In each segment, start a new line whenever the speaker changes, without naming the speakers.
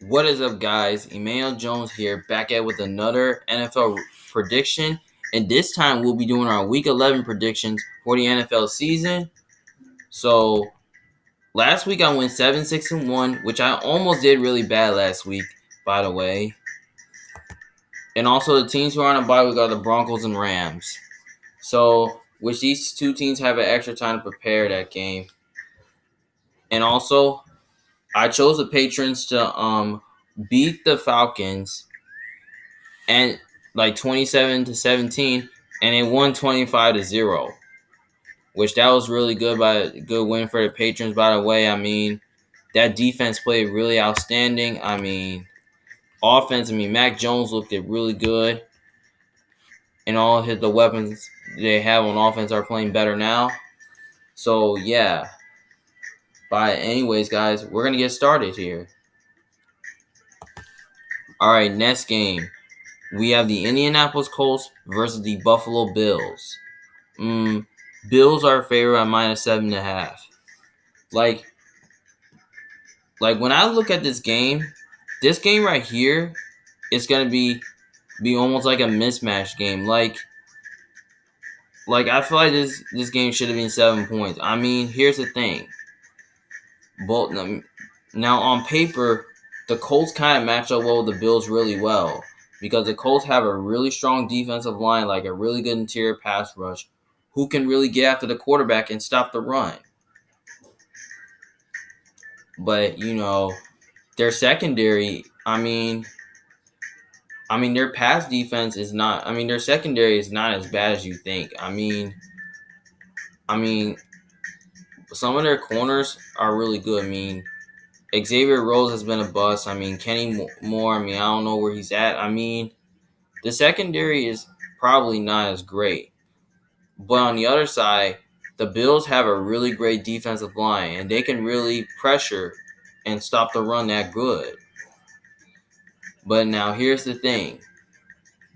What is up, guys? Emmanuel Jones here, back at with another NFL prediction. And this time we'll be doing our Week 11 predictions for the NFL season. So last week I went 7-6-1, which I almost did really bad last week, by the way. And also the teams who are on a bye week are the Broncos and Rams. So which these two teams have an extra time to prepare that game. And also I chose the Patrons to beat the Falcons and like 27-17, and it won 25-0, which that was really good win for the Patrons. By the way, I mean that defense played really outstanding. I mean offense. I mean Mac Jones looked really good, and the weapons they have on offense are playing better now. So yeah. But anyways, guys, we're gonna get started here. All right, next game. We have the Indianapolis Colts versus the Buffalo Bills. Bills are favored at -7.5. Like when I look at this game right here, it's gonna be almost like a mismatch game. Like I feel like this game should have been 7 points. I mean, here's the thing. Both now on paper, the Colts kind of match up well with the Bills really well because the Colts have a really strong defensive line, like a really good interior pass rush, who can really get after the quarterback and stop the run. But their secondary, I mean their pass defense is not. I mean their secondary is not as bad as you think. I mean some of their corners are really good. I mean Xavier Rose has been a bust. I mean Kenny Moore. I mean I don't know where he's at. I mean the secondary is probably not as great. But on the other side, the Bills have a really great defensive line, and they can really pressure and stop the run that good. But now here's the thing.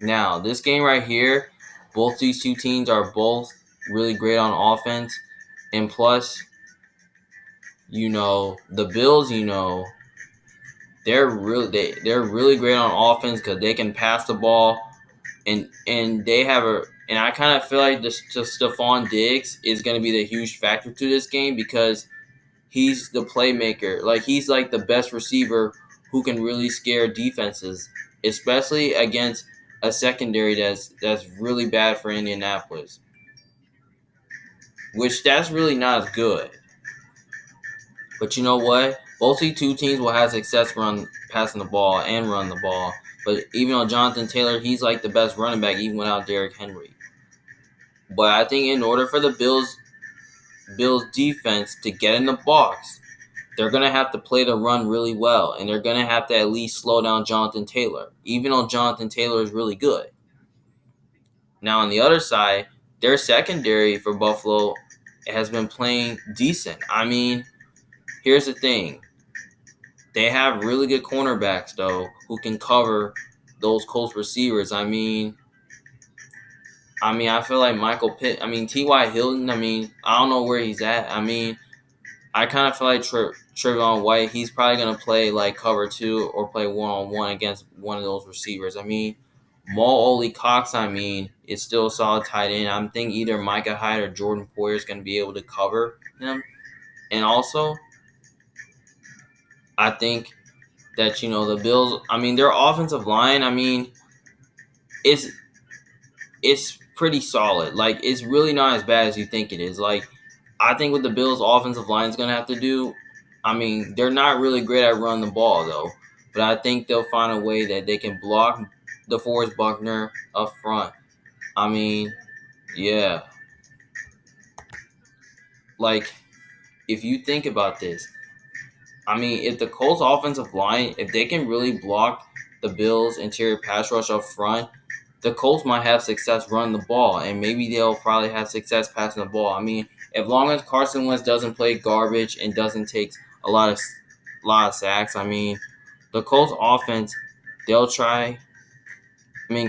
Now, this game right here, both these two teams are both really great on offense. And plus, the Bills, they're really great on offense because they can pass the ball, and they have and I kind of feel like Stephon Diggs is going to be the huge factor to this game because he's the playmaker. Like he's like the best receiver who can really scare defenses, especially against a secondary that's really bad for Indianapolis, which that's really not as good. But you know what? Both these two teams will have success passing the ball and run the ball. But even on Jonathan Taylor, he's like the best running back even without Derrick Henry. But I think in order for the Bills defense to get in the box, they're going to have to play the run really well, and they're going to have to at least slow down Jonathan Taylor, even though Jonathan Taylor is really good. Now, on the other side, their secondary for Buffalo has been playing decent. I mean, here's the thing. They have really good cornerbacks, though, who can cover those Colts receivers. I feel like T.Y. Hilton, I don't know where he's at. I kind of feel like Trevon White, he's probably going to play like cover 2 or play one-on-one against one of those receivers. Mo Oli Cox, is still a solid tight end. I'm thinking either Micah Hyde or Jordan Poyer is going to be able to cover him. And also, I think that, the Bills, their offensive line, it's pretty solid. Like, it's really not as bad as you think it is. Like, I think what the Bills' offensive line is going to have to do, they're not really great at running the ball, though. But I think they'll find a way that they can block DeForest Buckner up front. Yeah. Like, if you think about this, if the Colts' offensive line, if they can really block the Bills' interior pass rush up front, the Colts might have success running the ball, and maybe they'll probably have success passing the ball. As long as Carson Wentz doesn't play garbage and doesn't take a lot of sacks, the Colts offense, they'll try.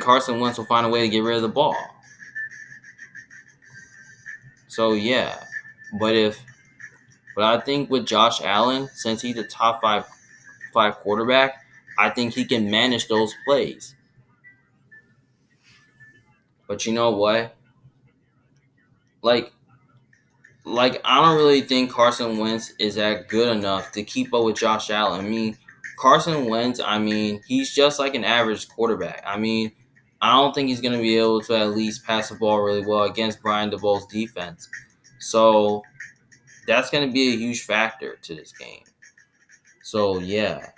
Carson Wentz will find a way to get rid of the ball. So yeah, but I think with Josh Allen, since he's a top five quarterback, I think he can manage those plays. But you know what? Like I don't really think Carson Wentz is that good enough to keep up with Josh Allen. I mean, Carson Wentz, he's just like an average quarterback. I don't think he's going to be able to at least pass the ball really well against Brian DeBoer's defense. So that's going to be a huge factor to this game. So, yeah.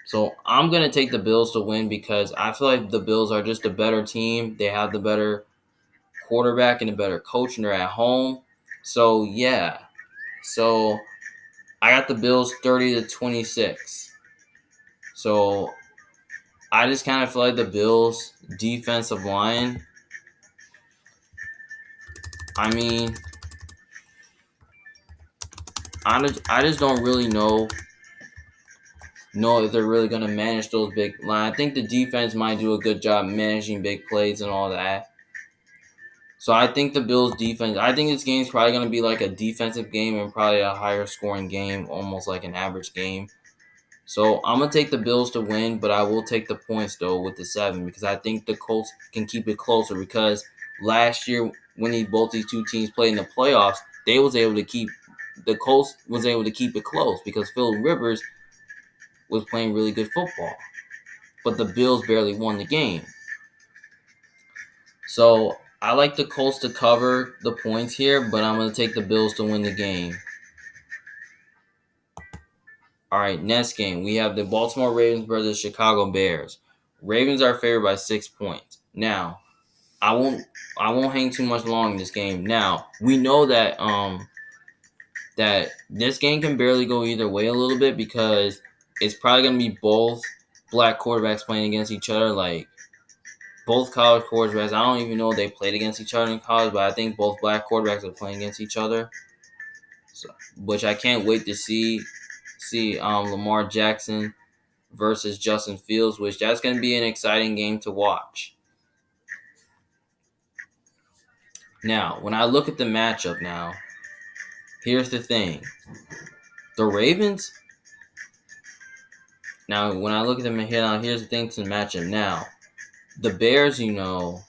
So I'm going to take the Bills to win because I feel like the Bills are just a better team. They have the better quarterback and a better coach, and they're at home. So, yeah. So I got the Bills 30-26. So I just kind of feel like the Bills' defensive line, I just don't really know if they're really going to manage those big lines. I think the defense might do a good job managing big plays and all that. So I think the Bills' defense, I think this game's probably going to be like a defensive game and probably a higher scoring game, almost like an average game. So I'm going to take the Bills to win, but I will take the points, though, with the 7 because I think the Colts can keep it closer because last year when both these two teams played in the playoffs, the Colts was able to keep it close because Phil Rivers was playing really good football. But the Bills barely won the game. So I like the Colts to cover the points here, but I'm going to take the Bills to win the game. All right, next game. We have the Baltimore Ravens versus Chicago Bears. Ravens are favored by 6 points. Now, I won't hang too much long in this game. Now, we know that that this game can barely go either way a little bit because it's probably going to be both black quarterbacks playing against each other, like both college quarterbacks. I don't even know if they played against each other in college, but I think both black quarterbacks are playing against each other. So, which I can't wait to see Lamar Jackson versus Justin Fields, which that's going to be an exciting game to watch. Now, when I look at the matchup now, here's the thing. The Ravens, now when I look at them here, now here's the thing to the matchup now. The Bears, because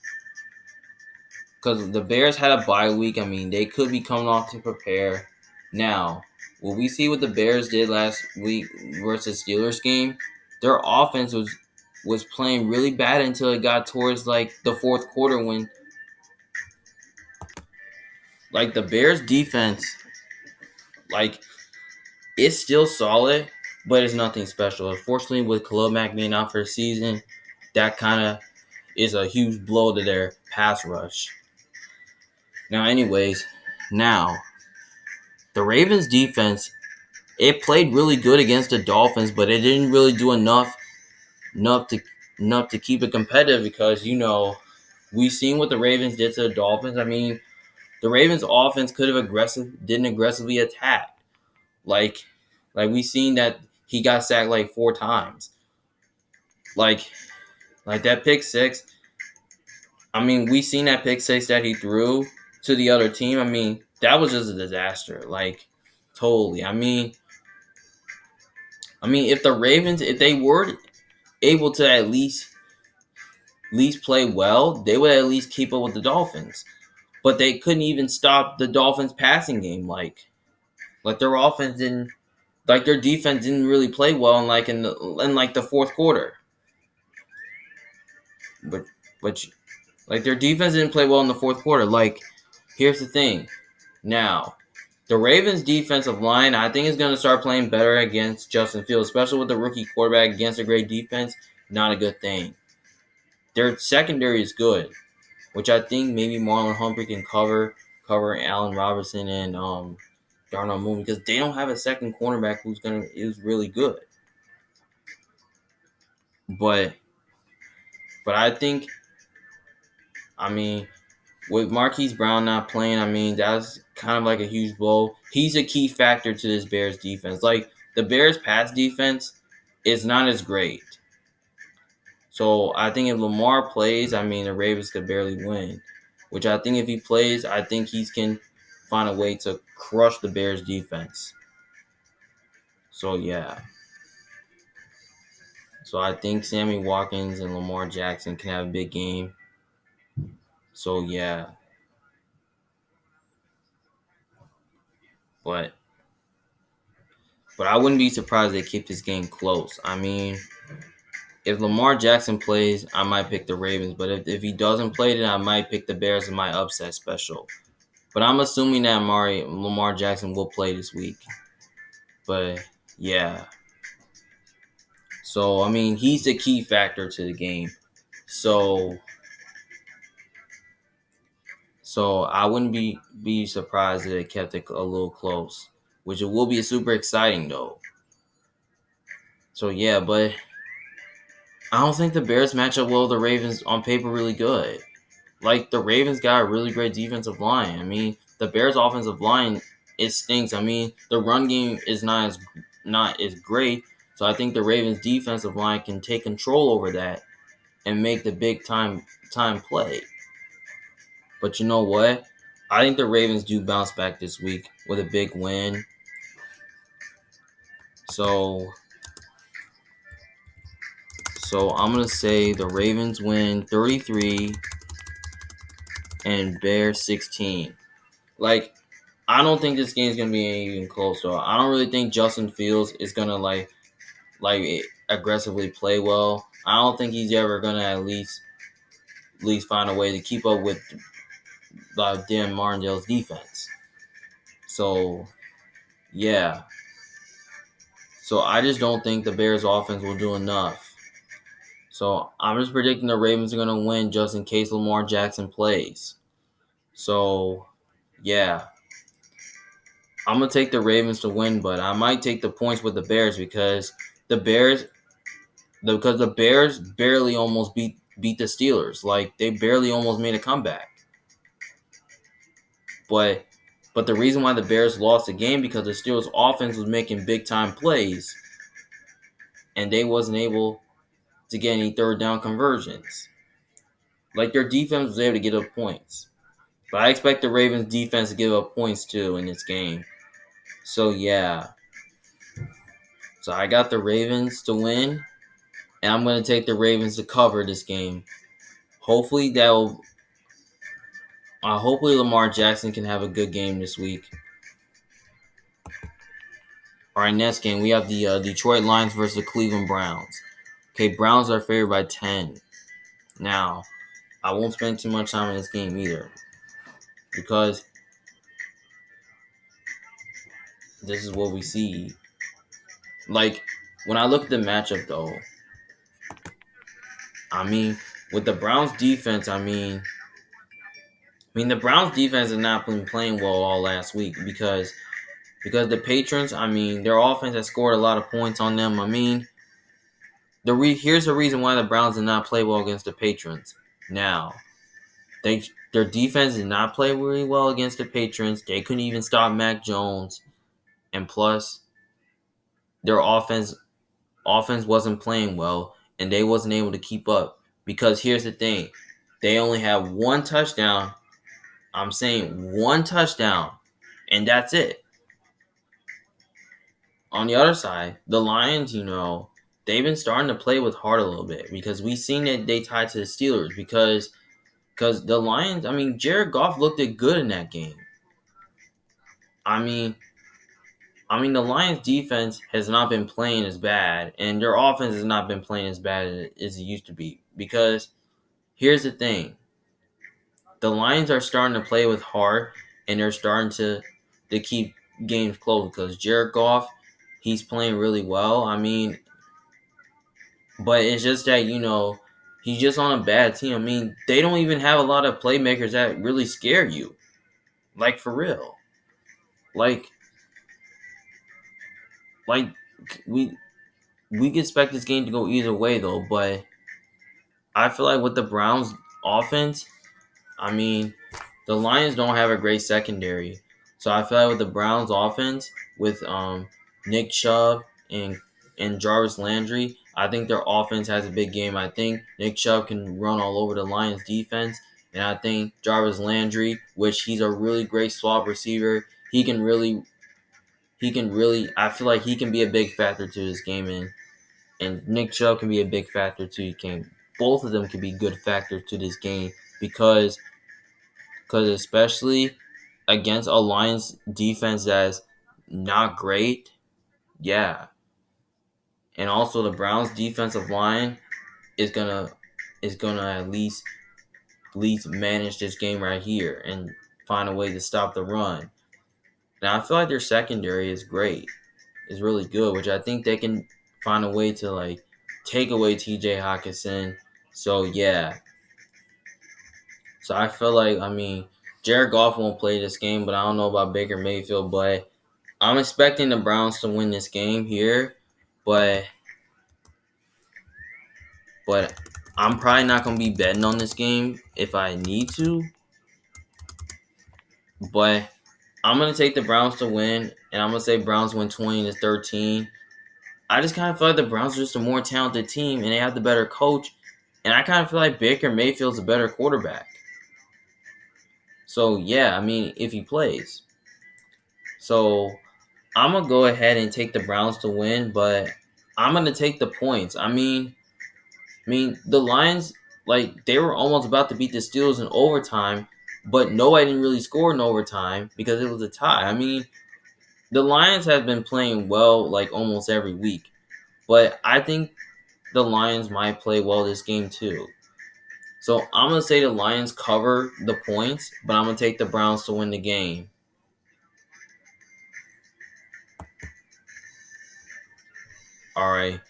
the Bears had a bye week, they could be coming off to prepare. Now, will we see what the Bears did last week versus Steelers game? Their offense was playing really bad until it got towards like the fourth quarter when like the Bears defense, like it's still solid, but it's nothing special. Unfortunately, with Khalil Mack being out for the season, that kind of is a huge blow to their pass rush. Now, anyways, the Ravens defense, it played really good against the Dolphins, but it didn't really do enough to keep it competitive because, we've seen what the Ravens did to the Dolphins. The Ravens offense didn't aggressively attack. Like we seen that he got sacked like 4 times. Like that pick six. We seen that pick six that he threw to the other team. That was just a disaster. Like, totally. If the Ravens, if they were able to at least play well, they would at least keep up with the Dolphins. But they couldn't even stop the Dolphins' passing game. Like their offense didn't, like their defense didn't really play well in the fourth quarter. But their defense didn't play well in the fourth quarter. Like, here's the thing. Now, the Ravens' defensive line, I think, is going to start playing better against Justin Fields, especially with the rookie quarterback against a great defense. Not a good thing. Their secondary is good, which I think maybe Marlon Humphrey can cover Allen Robinson and Darnell Mooney because they don't have a second cornerback who's really good. But I think, with Marquise Brown not playing, that's kind of like a huge blow. He's a key factor to this Bears defense. Like, the Bears pass defense is not as great. So I think if Lamar plays, the Ravens could barely win. Which I think if he plays, I think he can find a way to crush the Bears defense. So, yeah. So I think Sammy Watkins and Lamar Jackson can have a big game. So yeah, but I wouldn't be surprised if they keep this game close. I mean, if Lamar Jackson plays, I might pick the Ravens. But if he doesn't play, then I might pick the Bears in my upset special. But I'm assuming that Lamar Jackson will play this week. But yeah. So I mean, he's the key factor to the game. So I wouldn't be surprised if they kept it a little close, which it will be super exciting though. So yeah, but I don't think the Bears match up well with the Ravens on paper really good. Like the Ravens got a really great defensive line. I mean, the Bears offensive line it stinks. I mean, the run game is not as great. So I think the Ravens defensive line can take control over that and make the big time play. But you know what? I think the Ravens do bounce back this week with a big win. So I'm going to say the Ravens win 33 and Bears 16. Like, I don't think this game is going to be even close, though. I don't really think Justin Fields is going to, like aggressively play well. I don't think he's ever going to at least find a way to keep up with Dan Martindale's defense. So, yeah. So, I just don't think the Bears' offense will do enough. So, I'm just predicting the Ravens are going to win just in case Lamar Jackson plays. So, yeah. I'm going to take the Ravens to win, but I might take the points with the Bears because the Bears barely almost beat the Steelers. Like, they barely almost made a comeback. But the reason why the Bears lost the game because the Steelers offense was making big time plays and they wasn't able to get any third down conversions. Like, their defense was able to get up points. But I expect the Ravens defense to give up points too in this game. So yeah. So I got the Ravens to win, and I'm going to take the Ravens to cover this game. Hopefully hopefully Lamar Jackson can have a good game this week. All right, next game we have the Detroit Lions versus the Cleveland Browns. Okay, Browns are favored by 10. Now, I won't spend too much time in this game either because this is what we see. Like, when I look at the matchup, though, I mean, with the Browns defense, I mean, the Browns defense has not been playing well all last week because the Patriots, I mean, their offense has scored a lot of points on them. I mean, here's the reason why the Browns did not play well against the Patriots. Now, their defense did not play really well against the Patriots. They couldn't even stop Mac Jones, and plus, their offense wasn't playing well, and they wasn't able to keep up. Because here's the thing, they only have one touchdown. I'm saying one touchdown, and that's it. On the other side, the Lions, they've been starting to play with heart a little bit because we've seen that they tied to the Steelers because the Lions, I mean, Jared Goff looked good in that game. I mean, the Lions defense has not been playing as bad, and their offense has not been playing as bad as it used to be. Because here's the thing. The Lions are starting to play with heart, and they're starting to keep games close because Jared Goff, he's playing really well. I mean, but it's just that, he's just on a bad team. I mean, they don't even have a lot of playmakers that really scare you. Like, for real. Like we can expect this game to go either way, though, but I feel like with the Browns offense, I mean, the Lions don't have a great secondary. So I feel like with the Browns offense, with Nick Chubb and Jarvis Landry, I think their offense has a big game. I think Nick Chubb can run all over the Lions defense. And I think Jarvis Landry, which he's a really great slot receiver, he can really, I feel like he can be a big factor to this game. And And Nick Chubb can be a big factor too. Both of them can be good factors to this game because especially against a Lions defense that's not great. Yeah. And also the Browns defensive line is gonna at least manage this game right here and find a way to stop the run. Now I feel like their secondary is great. Is really good, which I think they can find a way to like take away TJ Hawkinson. So yeah. So I feel like Jared Goff won't play this game, but I don't know about Baker Mayfield, but I'm expecting the Browns to win this game here, but I'm probably not gonna be betting on this game if I need to. But I'm gonna take the Browns to win, and I'm gonna say Browns win 20-13. I just kind of feel like the Browns are just a more talented team, and they have the better coach, and I kind of feel like Baker Mayfield's a better quarterback. So yeah, if he plays, so I'm gonna go ahead and take the Browns to win, but I'm gonna take the points. The Lions, like, they were almost about to beat the Steelers in overtime, but nobody didn't really score in overtime because it was a tie. The Lions have been playing well, like, almost every week, but I think the Lions might play well this game too. So I'm going to say the Lions cover the points, but I'm going to take the Browns to win the game. All right.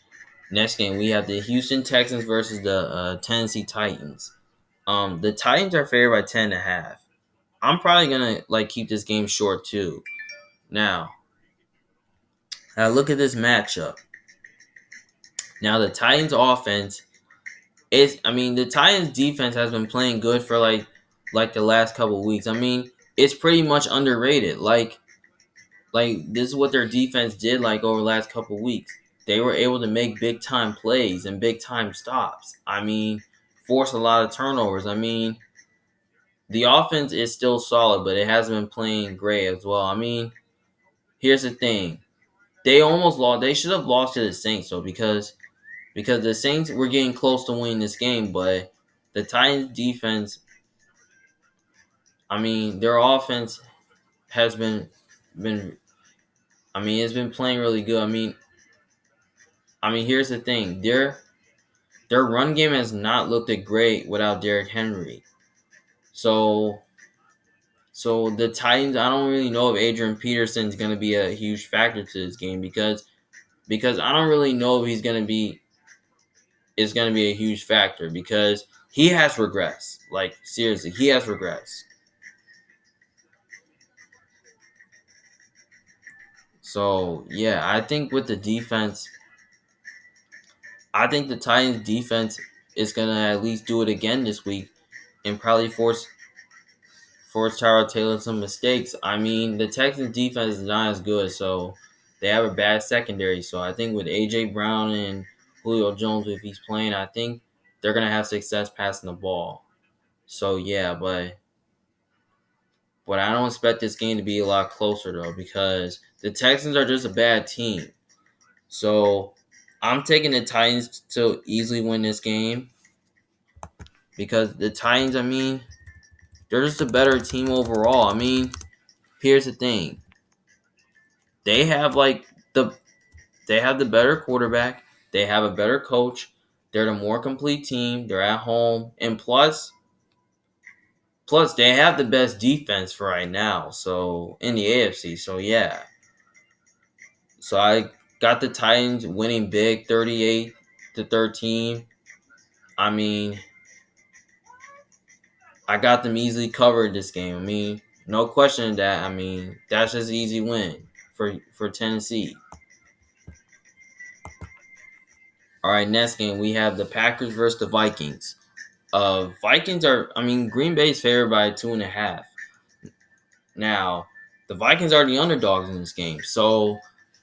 Next game, we have the Houston Texans versus the Tennessee Titans. The Titans are favored by 10.5. I'm probably gonna keep this game short too. Now look at this matchup. Now the Titans offense the Titans defense has been playing good for like the last couple of weeks. It's pretty much underrated. Like this is what their defense did like over the last couple of weeks. They were able to make big time plays and big time stops. Force a lot of turnovers. The offense is still solid, but it hasn't been playing great as well. Here's the thing. They almost lost. They should have lost to the Saints, though, because the Saints were getting close to winning this game, but the Titans defense, their offense has it's been playing really good. Here's the thing. Their run game has not looked great without Derrick Henry. So the Titans, I don't really know if Adrian Peterson is going to be a huge factor to this game because I don't really know if he's going to be a huge factor because he has regressed. Like, seriously, he has regressed. So yeah, I think with the defense, I think the Titans defense is going to at least do it again this week and probably force Tyrod Taylor some mistakes. The Texans defense is not as good, so they have a bad secondary. So I think with A.J. Brown and Julio Jones, if he's playing, I think they're going to have success passing the ball. So yeah, but I don't expect this game to be a lot closer, though, because the Texans are just a bad team. So I'm taking the Titans to easily win this game because the Titans, they're just a better team overall. Here's the thing. They have the better quarterback. They have a better coach. They're the more complete team. They're at home, and plus they have the best defense for right now. So in the AFC. So yeah. So I got the Titans winning big, 38-13. I got them easily covered this game. No question that. That's just an easy win for Tennessee. All right, next game we have the Packers versus the Vikings. Vikings are, Green Bay's favored by 2.5. Now, the Vikings are the underdogs in this game. So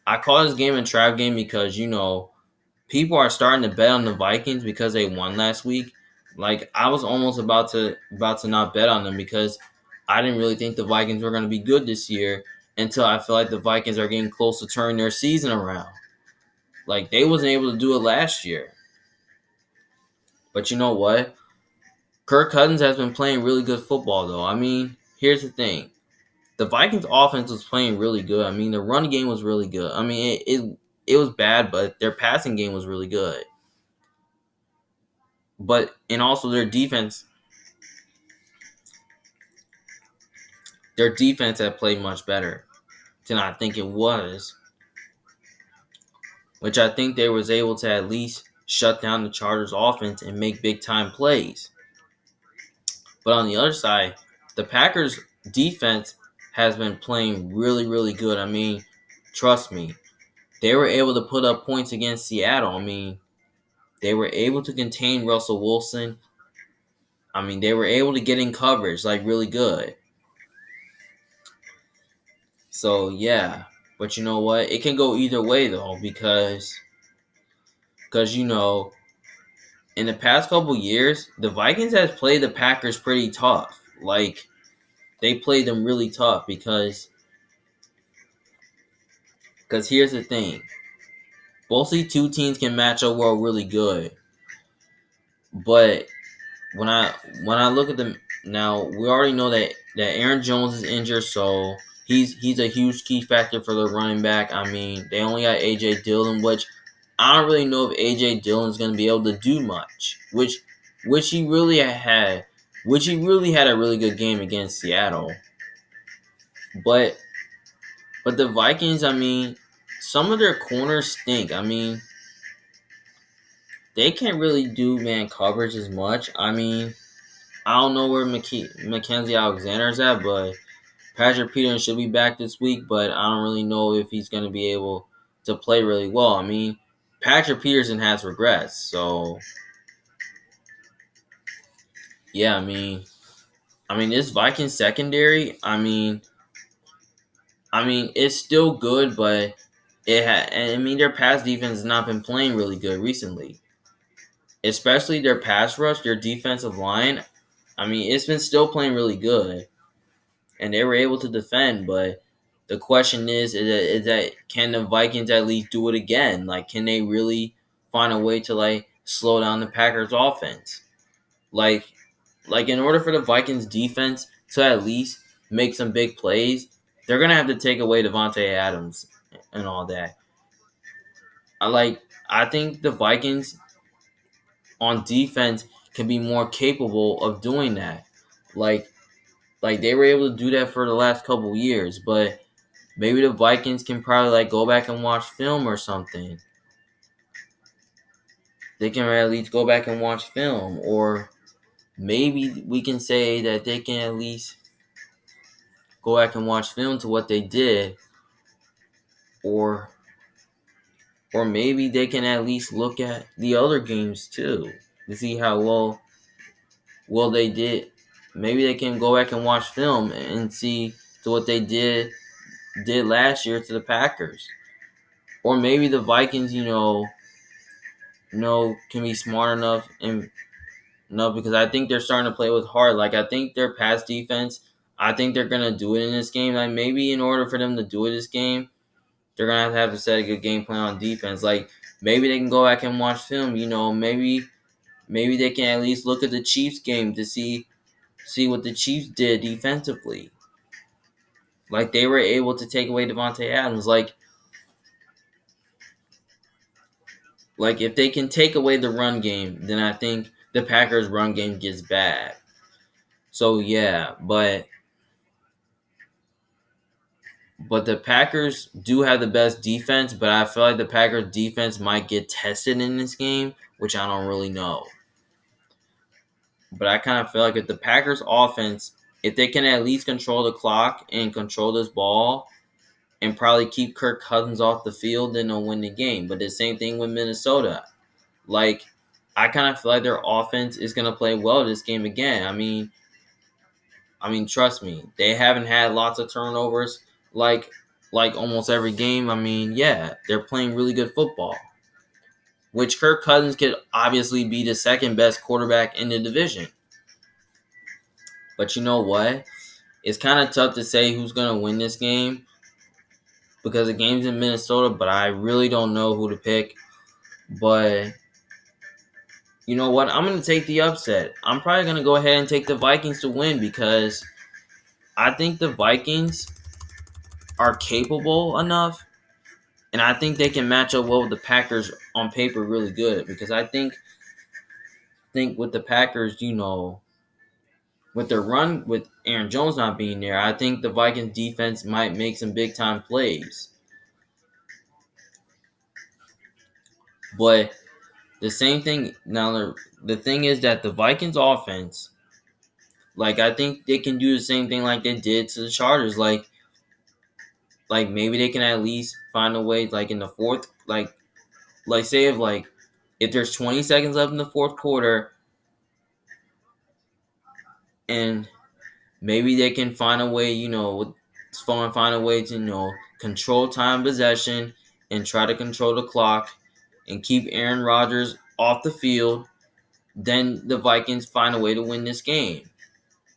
I call this game a trap game because, people are starting to bet on the Vikings because they won last week. Like, I was almost about to not bet on them because I didn't really think the Vikings were going to be good this year until I feel like the Vikings are getting close to turning their season around. Like, they wasn't able to do it last year. But you know what? Kirk Cousins has been playing really good football, though. I mean, here's the thing. The Vikings offense was playing really good. I mean, the run game was really good. I mean, it was bad, but their passing game was really good. And also their defense had played much better than I think it was, which I think they was able to at least shut down the Chargers offense and make big time plays. But on the other side, the Packers defense has been playing really, really good. I mean, trust me, they were able to put up points against Seattle. I mean, they were able to contain Russell Wilson. I mean, they were able to get in coverage, like, really good. So, yeah. But you know what? It can go either way, though, because you know, in the past couple years, the Vikings have played the Packers pretty tough. Like, they played them really tough because here's the thing. Both these two teams can match up well really good. But when I look at them now, we already know that Aaron Jones is injured, so he's a huge key factor for the running back. I mean, they only got AJ Dillon, which I don't really know if AJ Dillon is going to be able to do much. Which he really had a really good game against Seattle. But the Vikings, I mean, some of their corners stink. I mean, they can't really do man coverage as much. I mean, I don't know where Mackenzie Alexander's at, but Patrick Peterson should be back this week, but I don't really know if he's going to be able to play really well. I mean, Patrick Peterson has regressed, so yeah, I mean this Vikings secondary, I mean it's still good, but their pass defense has not been playing really good recently. Especially their pass rush, their defensive line. I mean, it's been still playing really good. And they were able to defend, but the question is that can the Vikings at least do it again? Like, can they really find a way to, like, slow down the Packers offense? Like in order for the Vikings defense to at least make some big plays, they're gonna have to take away Devontae Adams and all that. I think the Vikings on defense can be more capable of doing that. Like they were able to do that for the last couple years, but maybe the Vikings can probably, like, go back and watch film or something. They can at least go back and watch film, or maybe we can say that they can at least go back and watch film to what they did, or maybe they can at least look at the other games too to see how well they did. Maybe they can go back and watch film and see to what they did last year to the Packers. Or maybe the Vikings, can be smart enough because I think they're starting to play with heart. Like, I think their pass defense, I think they're gonna do it in this game. Like, maybe in order for them to do it this game, they're gonna have to set a good game plan on defense. Like, maybe they can go back and watch film. Maybe they can at least look at the Chiefs game to see what the Chiefs did defensively. Like, they were able to take away Devontae Adams. Like if they can take away the run game, then I think the Packers' run game gets bad. So, yeah, but the Packers do have the best defense, but I feel like the Packers' defense might get tested in this game, which I don't really know. But I kind of feel like if the Packers' offense, if they can at least control the clock and control this ball and probably keep Kirk Cousins off the field, then they'll win the game. But the same thing with Minnesota. Like, I kind of feel like their offense is going to play well this game again. I mean, trust me, they haven't had lots of turnovers like almost every game. I mean, yeah, they're playing really good football, which Kirk Cousins could obviously be the second best quarterback in the division. But you know what? It's kind of tough to say who's going to win this game because the game's in Minnesota, but I really don't know who to pick. But you know what? I'm going to take the upset. I'm probably going to go ahead and take the Vikings to win because I think the Vikings are capable enough, and I think they can match up well with the Packers on paper really good because I think with the Packers, with their run with Aaron Jones not being there, I think the Vikings defense might make some big time plays. But the same thing now, the thing is that the Vikings offense, like I think they can do the same thing like they did to the Chargers. Like maybe they can at least find a way, like in the fourth, like say if there's 20 seconds left in the fourth quarter, and maybe they can find a way, find a way to control time possession and try to control the clock and keep Aaron Rodgers off the field. Then the Vikings find a way to win this game.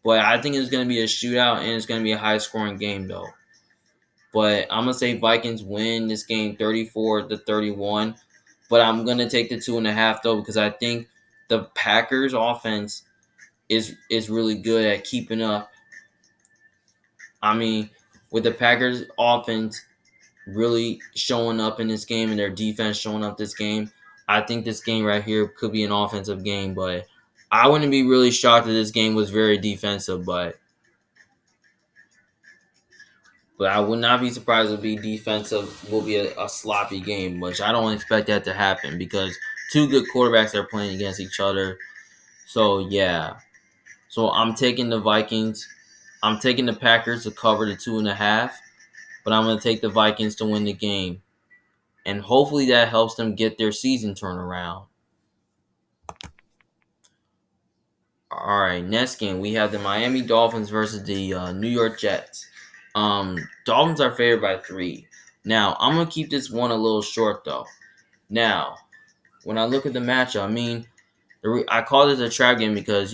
But I think it's going to be a shootout and it's going to be a high scoring game though. But I'm gonna say Vikings win this game 34-31. But I'm gonna take the 2.5 though because I think the Packers offense is really good at keeping up. I mean, with the Packers offense really showing up in this game and their defense showing up this game, I think this game right here could be an offensive game. But I wouldn't be really shocked if this game was very defensive. But I would not be surprised if it be defensive. Will be a sloppy game, which I don't expect that to happen because two good quarterbacks are playing against each other. So yeah, so I'm taking the Vikings. I'm taking the Packers to cover the 2.5, but I'm going to take the Vikings to win the game, and hopefully that helps them get their season turned around. All right, next game we have the Miami Dolphins versus the New York Jets. Dolphins are favored by 3. Now, I'm going to keep this one a little short, though. Now, when I look at the matchup, I mean, I call this a trap game because,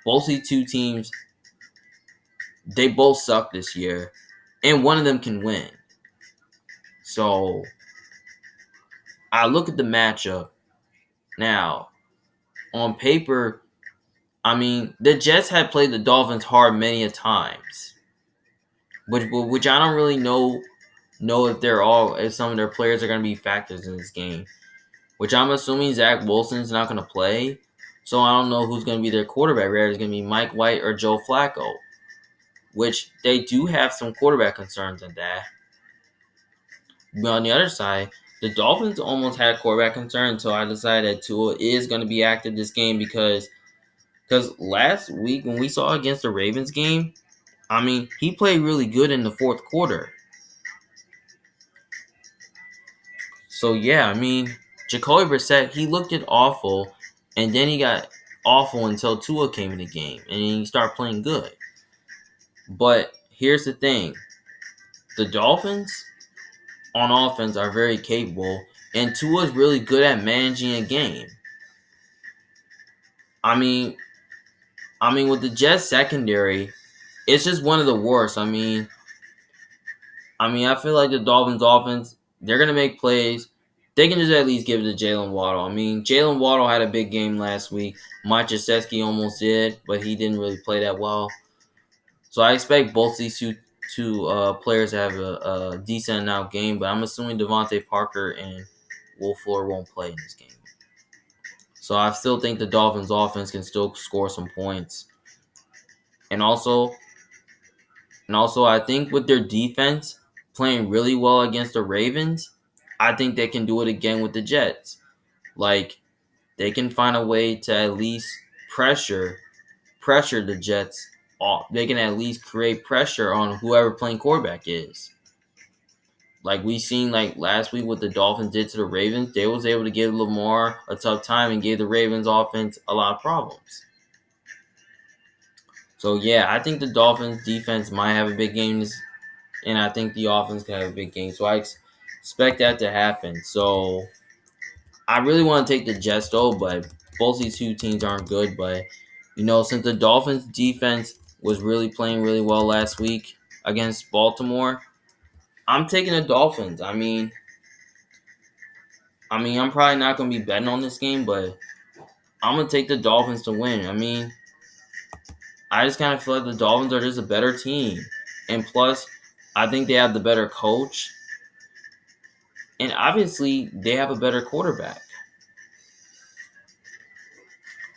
both these two teams, they both suck this year, and one of them can win. So, I look at the matchup. Now, on paper, I mean, the Jets had played the Dolphins hard many a times, which I don't really know if some of their players are going to be factors in this game. Which I'm assuming Zach Wilson's not going to play, so I don't know who's going to be their quarterback. Whether it's going to be Mike White or Joe Flacco, which they do have some quarterback concerns in that. But on the other side, the Dolphins almost had quarterback concern until I decided that Tua is going to be active this game because last week when we saw against the Ravens game, I mean, he played really good in the fourth quarter. So, yeah, I mean, Jacoby Brissett, he looked awful, and then he got awful until Tua came in the game, and he started playing good. But here's the thing. The Dolphins on offense are very capable, and Tua's really good at managing a game. I mean, with the Jets secondary, it's just one of the worst. I mean, I feel like the Dolphins offense, they're going to make plays. They can just at least give it to Jalen Waddle. I mean, Jalen Waddle had a big game last week. Mike Gesicki almost did, but he didn't really play that well. So I expect both these two players to have a decent enough game, but I'm assuming Devontae Parker and Will Fuller won't play in this game. So I still think the Dolphins offense can still score some points. And also I think with their defense playing really well against the Ravens, I think they can do it again with the Jets. Like, they can find a way to at least pressure the Jets off. They can at least create pressure on whoever playing quarterback is. Like we seen like last week what the Dolphins did to the Ravens, they was able to give Lamar a tough time and gave the Ravens offense a lot of problems. So yeah, I think the Dolphins defense might have a big game, and I think the offense can have a big game. So I expect that to happen. So I really want to take the Jets though, but both these two teams aren't good. But since the Dolphins defense was really playing really well last week against Baltimore, I'm taking the Dolphins. I'm probably not going to be betting on this game, but I'm going to take the Dolphins to win. I just kind of feel like the Dolphins are just a better team. And plus, I think they have the better coach. And obviously, they have a better quarterback.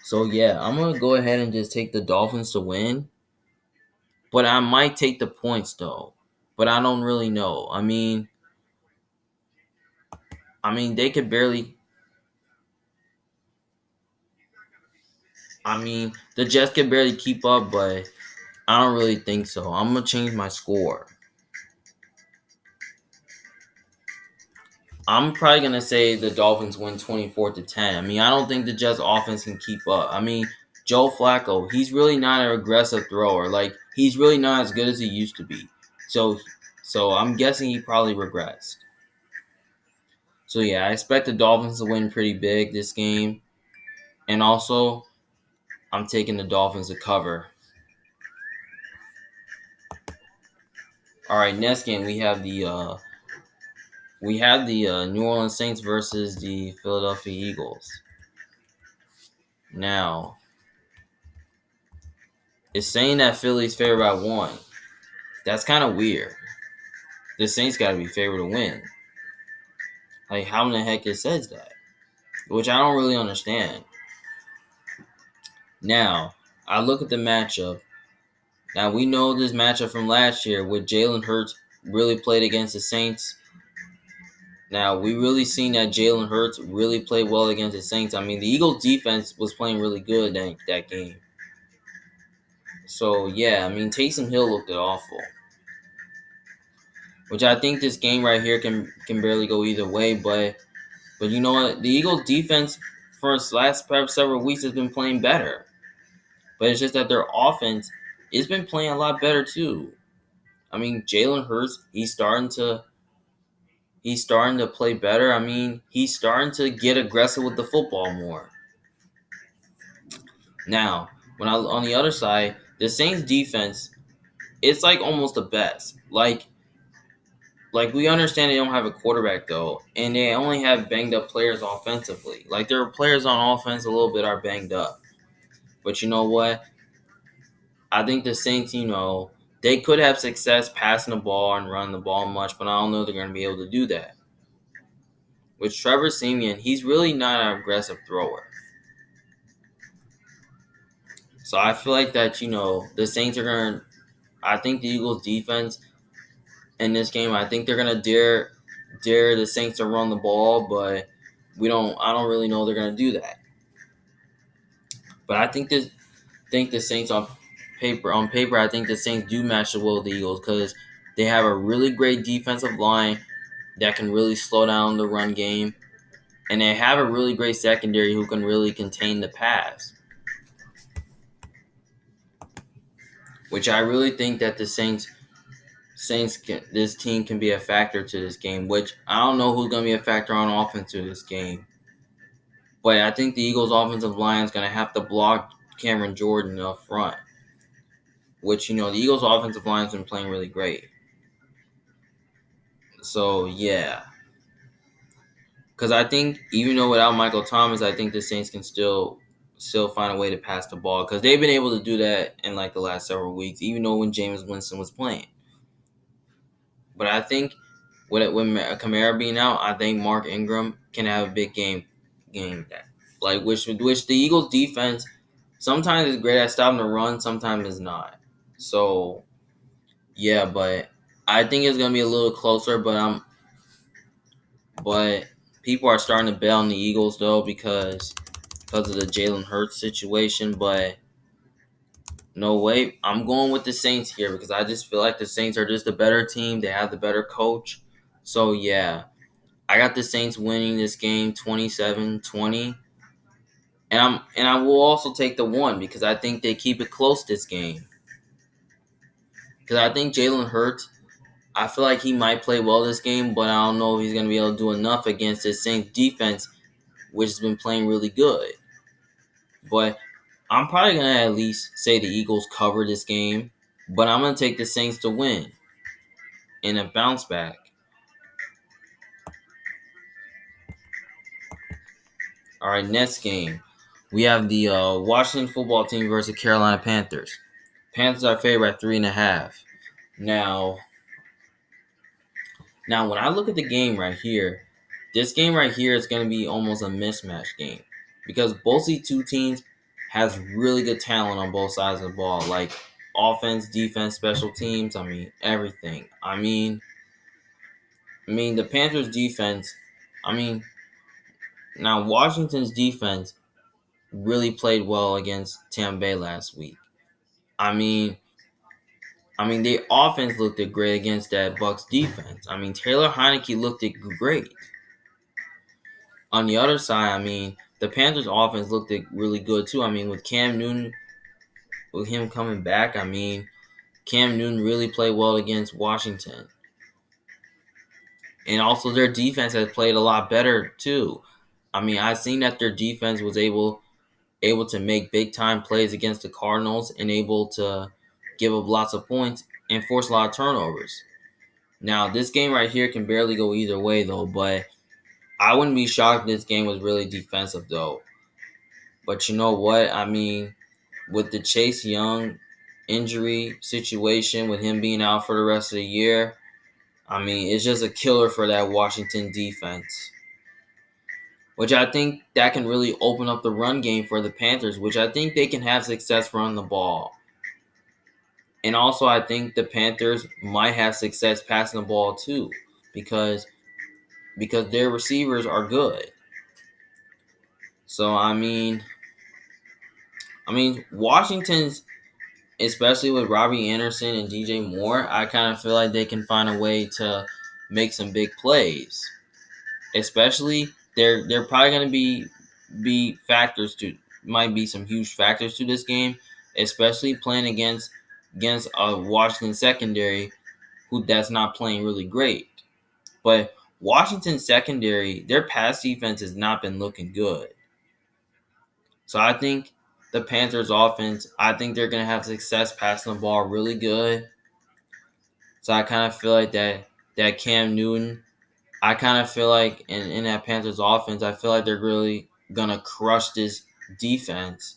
So, yeah, I'm going to go ahead and just take the Dolphins to win. But I might take the points, though. But I don't really know. They could barely. The Jets could barely keep up, but I don't really think so. I'm going to change my score. I'm probably going to say the Dolphins win 24-10. I don't think the Jets offense can keep up. Joe Flacco, he's really not an aggressive thrower. Like, he's really not as good as he used to be. So I'm guessing he probably regressed. So yeah, I expect the Dolphins to win pretty big this game. And also, I'm taking the Dolphins to cover. All right, next game we have the New Orleans Saints versus the Philadelphia Eagles. Now, it's saying that Philly's favored by 1. That's kind of weird. The Saints got to be favored to win. Like, how in the heck it says that? Which I don't really understand. Now, I look at the matchup. Now, we know this matchup from last year with Jalen Hurts really played against the Saints. Now, we really seen that Jalen Hurts really played well against the Saints. The Eagles' defense was playing really good that game. So, yeah, Taysom Hill looked awful. Which I think this game right here can barely go either way. But you know what? The Eagles' defense for its last several weeks has been playing better. But it's just that their offense has been playing a lot better too. Jalen Hurts, he's starting to play better. He's starting to get aggressive with the football more. Now, on the other side, the Saints defense, it's like almost the best. Like we understand they don't have a quarterback though, and they only have banged up players offensively. Like their players on offense a little bit are banged up. But you know what? I think the Saints, they could have success passing the ball and running the ball much, but I don't know if they're going to be able to do that. With Trevor Siemian, he's really not an aggressive thrower. So I feel like that, the Saints are going to, I think the Eagles defense in this game, I think they're going to dare the Saints to run the ball, but I don't really know they're going to do that. But I think the Saints on paper, I think the Saints do match the will of the Eagles because they have a really great defensive line that can really slow down the run game, and they have a really great secondary who can really contain the pass. Which I really think that the Saints this team can be a factor to this game. Which I don't know who's going to be a factor on offense to this game, but I think the Eagles' offensive line is going to have to block Cameron Jordan up front. Which the Eagles' offensive line has been playing really great. So yeah, because I think even though without Michael Thomas, I think the Saints can still find a way to pass the ball because they've been able to do that in like the last several weeks, even though when Jameis Winston was playing. But I think with Kamara being out, I think Mark Ingram can have a big game like which the Eagles defense sometimes is great at stopping the run, sometimes is not. So yeah, but I think it's gonna be a little closer. But people are starting to bet on the Eagles though because of the Jalen Hurts situation. But no way, I'm going with the Saints here because I just feel like the Saints are just a better team. They have the better coach. So yeah, I got the Saints winning this game 27-20. And I will also take the 1 because I think they keep it close this game. Because I think Jalen Hurts, I feel like he might play well this game, but I don't know if he's going to be able to do enough against this Saints defense, which has been playing really good. But I'm probably going to at least say the Eagles cover this game, but I'm going to take the Saints to win in a bounce back. All right, next game. We have the Washington football team versus Carolina Panthers. Panthers are favored by 3.5. Now, when I look at the game right here, this game right here is going to be almost a mismatch game because both these two teams has really good talent on both sides of the ball, like offense, defense, special teams. I mean, everything. The Panthers defense. I mean, now Washington's defense really played well against Tampa Bay last week. I mean, their offense looked great against that Bucks defense. I mean, Taylor Heineke looked great. On the other side, the Panthers offense looked really good too. With Cam Newton, with him coming back, Cam Newton really played well against Washington. And also their defense has played a lot better too. I've seen that their defense was able to make big time plays against the Cardinals and able to give up lots of points and force a lot of turnovers. Now, this game right here can barely go either way though, but I wouldn't be shocked if this game was really defensive though. But you know what? With the Chase Young injury situation, with him being out for the rest of the year, it's just a killer for that Washington defense. Which I think that can really open up the run game for the Panthers, which I think they can have success running the ball. And also I think the Panthers might have success passing the ball too, because their receivers are good. So Washington's, especially with Robbie Anderson and DJ Moore, I kind of feel like they can find a way to make some big plays. Especially, they're probably going to be factors to, might be some huge factors to this game, especially playing against a Washington secondary that's not playing really great. But Washington secondary, their pass defense has not been looking good. So I think the Panthers offense, I think they're going to have success passing the ball really good. So I kind of feel like that Cam Newton, I kind of feel like in that Panthers offense, I feel like they're really going to crush this defense.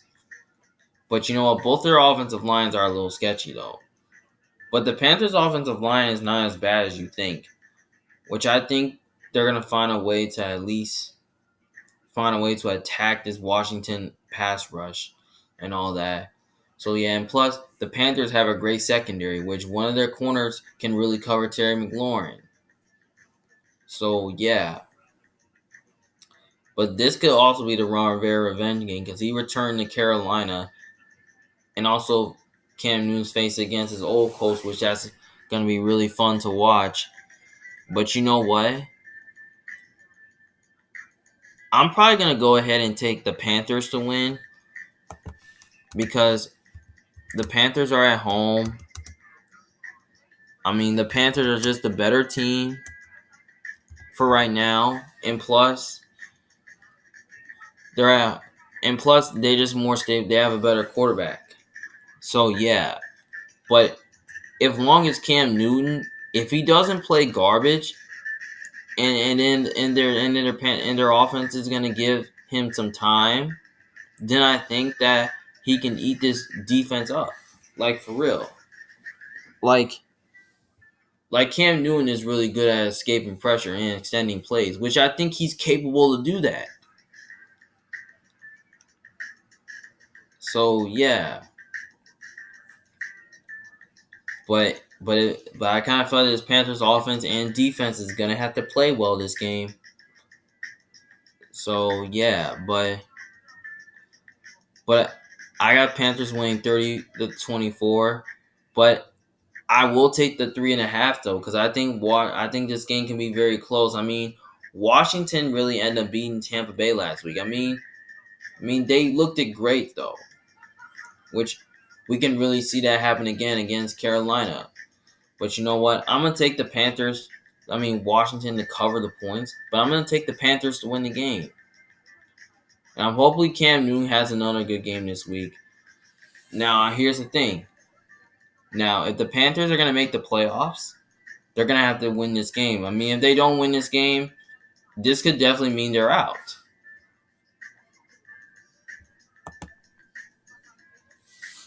But you know what? Both their offensive lines are a little sketchy though. But the Panthers offensive line is not as bad as you think, which I think they're going to find a way to at least find a way to attack this Washington pass rush and all that. So yeah, and plus the Panthers have a great secondary, which one of their corners can really cover Terry McLaurin. So yeah. But this could also be the Ron Rivera revenge game because he returned to Carolina, and also Cam Newton's face against his old coach, which that's going to be really fun to watch. But you know what? I'm probably going to go ahead and take the Panthers to win because the Panthers are at home. The Panthers are just a better team for right now, and plus they just more stable. They have a better quarterback. So yeah, but if long as Cam Newton, if he doesn't play garbage, and their offense is gonna give him some time, then I think that he can eat this defense up, like for real. Like Cam Newton is really good at escaping pressure and extending plays, which I think he's capable to do that. So yeah, but I kind of feel like this Panthers offense and defense is gonna have to play well this game. So yeah, but I got Panthers winning 30-24, but I will take the 3.5 though, because I think this game can be very close. Washington really ended up beating Tampa Bay last week. They looked great though, which we can really see that happen again against Carolina. But you know what? I'm gonna take the Panthers. Washington to cover the points, but I'm gonna take the Panthers to win the game. And hopefully Cam Newton has another good game this week. Now, here's the thing. Now, if the Panthers are going to make the playoffs, they're going to have to win this game. If they don't win this game, this could definitely mean they're out.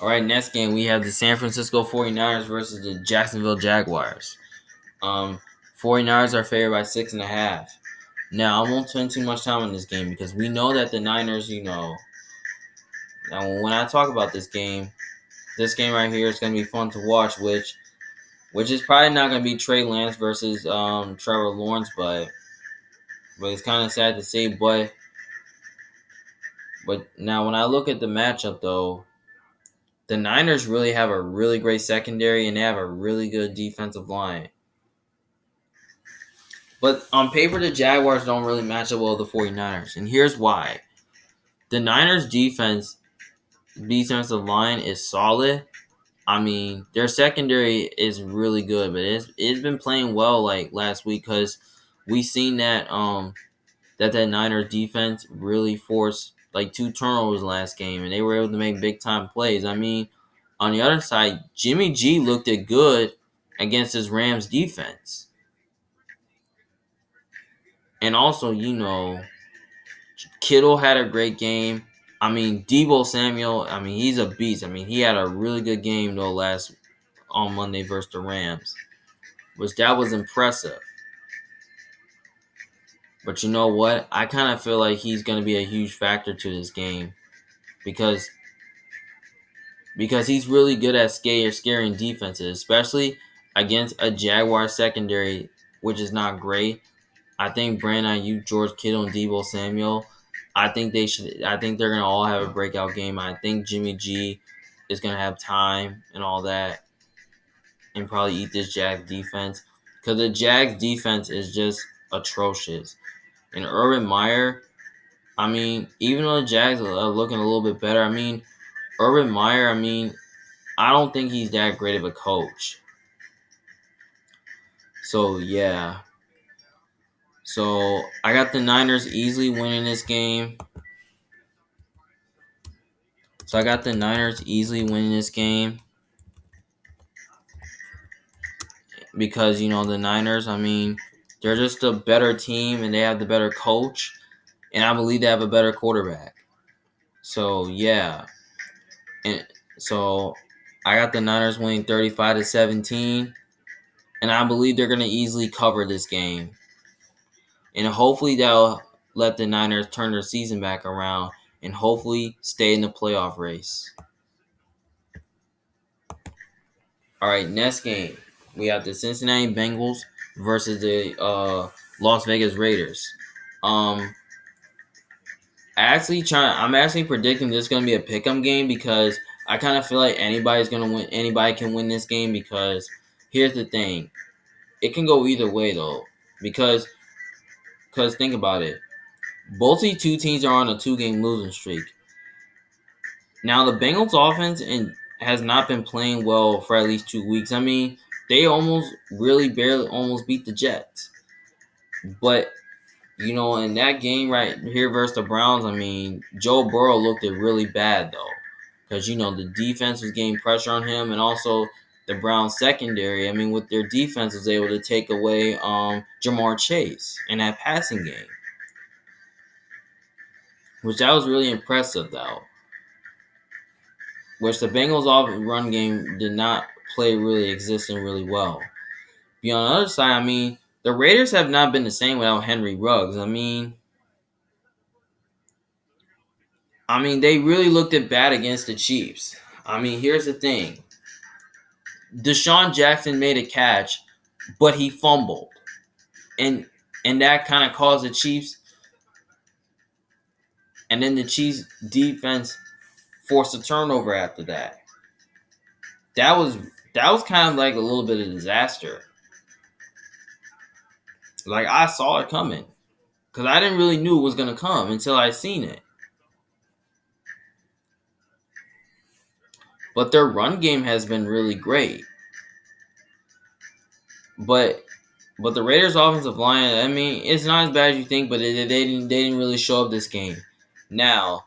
All right, next game we have the San Francisco 49ers versus the Jacksonville Jaguars. 49ers are favored by 6.5. Now, I won't spend too much time on this game because we know that the Niners, now when I talk about this game right here is going to be fun to watch, which is probably not going to be Trey Lance versus Trevor Lawrence, but it's kind of sad to say. But now when I look at the matchup, though, the Niners really have a really great secondary and they have a really good defensive line. But on paper, the Jaguars don't really match up well with the 49ers. And here's why. The Niners' defensive line is solid. I mean, their secondary is really good, but it's been playing well like last week because we seen that that Niners defense really forced like 2 turnovers last game, and they were able to make big time plays. I mean, on the other side, Jimmy G looked it good against his Rams defense, and also Kittle had a great game. I mean, Deebo Samuel, I mean, he's a beast. I mean, he had a really good game though on Monday versus the Rams, which that was impressive. But you know what? I kind of feel like he's going to be a huge factor to this game because he's really good at scaring defenses, especially against a Jaguar secondary, which is not great. I think Brandon Ayuk, George Kittle, and Deebo Samuel, I think they're gonna all have a breakout game. I think Jimmy G is gonna have time and all that, and probably eat this Jags defense because the Jags defense is just atrocious. And Urban Meyer, I mean, even though the Jags are looking a little bit better, I mean, Urban Meyer, I mean, I don't think he's that great of a coach. So, yeah. So, I got the Niners easily winning this game. Because, the Niners, I mean, they're just a better team and they have the better coach. And I believe they have a better quarterback. So, yeah. And so, I got the Niners winning 35-17. And I believe they're going to easily cover this game. And hopefully that'll let the Niners turn their season back around and hopefully stay in the playoff race. All right, next game. We have the Cincinnati Bengals versus the Las Vegas Raiders. I'm actually predicting this is going to be a pick'em game because I kind of feel like anybody's going to win. Anybody can win this game because here's the thing. It can go either way, though, because think about it. Both these two teams are on a 2-game losing streak. Now, the Bengals offense has not been playing well for at least 2 weeks. I mean, they barely almost beat the Jets. But, in that game right here versus the Browns, I mean, Joe Burrow looked really bad, though. Because, the defense was getting pressure on him, and also the Browns secondary, I mean, with their defense was able to take away Jamar Chase in that passing game. Which that was really impressive, though. Which the Bengals' run game did not play really existing really well. But on the other side, I mean, the Raiders have not been the same without Henry Ruggs. I mean, they really looked at bad against the Chiefs. I mean, here's the thing. Deshaun Jackson made a catch, but he fumbled. And that kind of caused the Chiefs. And then the Chiefs defense forced a turnover after that. That was kind of like a little bit of a disaster. Like, I saw it coming. Because I didn't really knew it was going to come until I seen it. But their run game has been really great. But the Raiders' offensive line, I mean, it's not as bad as you think, but they didn't really show up this game. Now,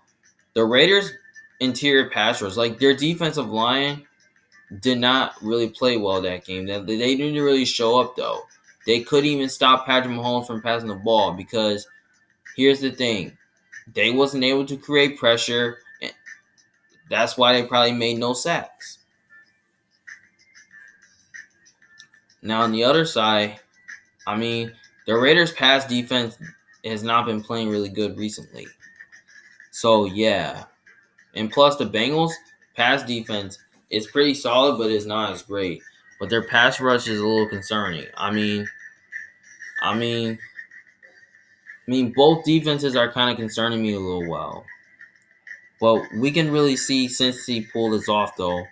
the Raiders' interior pass rush, like their defensive line, did not really play well that game. They didn't really show up, though. They couldn't even stop Patrick Mahomes from passing the ball because here's the thing. They wasn't able to create pressure. That's why they probably made no sacks. Now on the other side, I mean, the Raiders' pass defense has not been playing really good recently. So yeah, and plus the Bengals' pass defense is pretty solid, but it's not as great. But their pass rush is a little concerning. I mean, both defenses are kind of concerning me a little well. But we can really see Cincy pull this off though.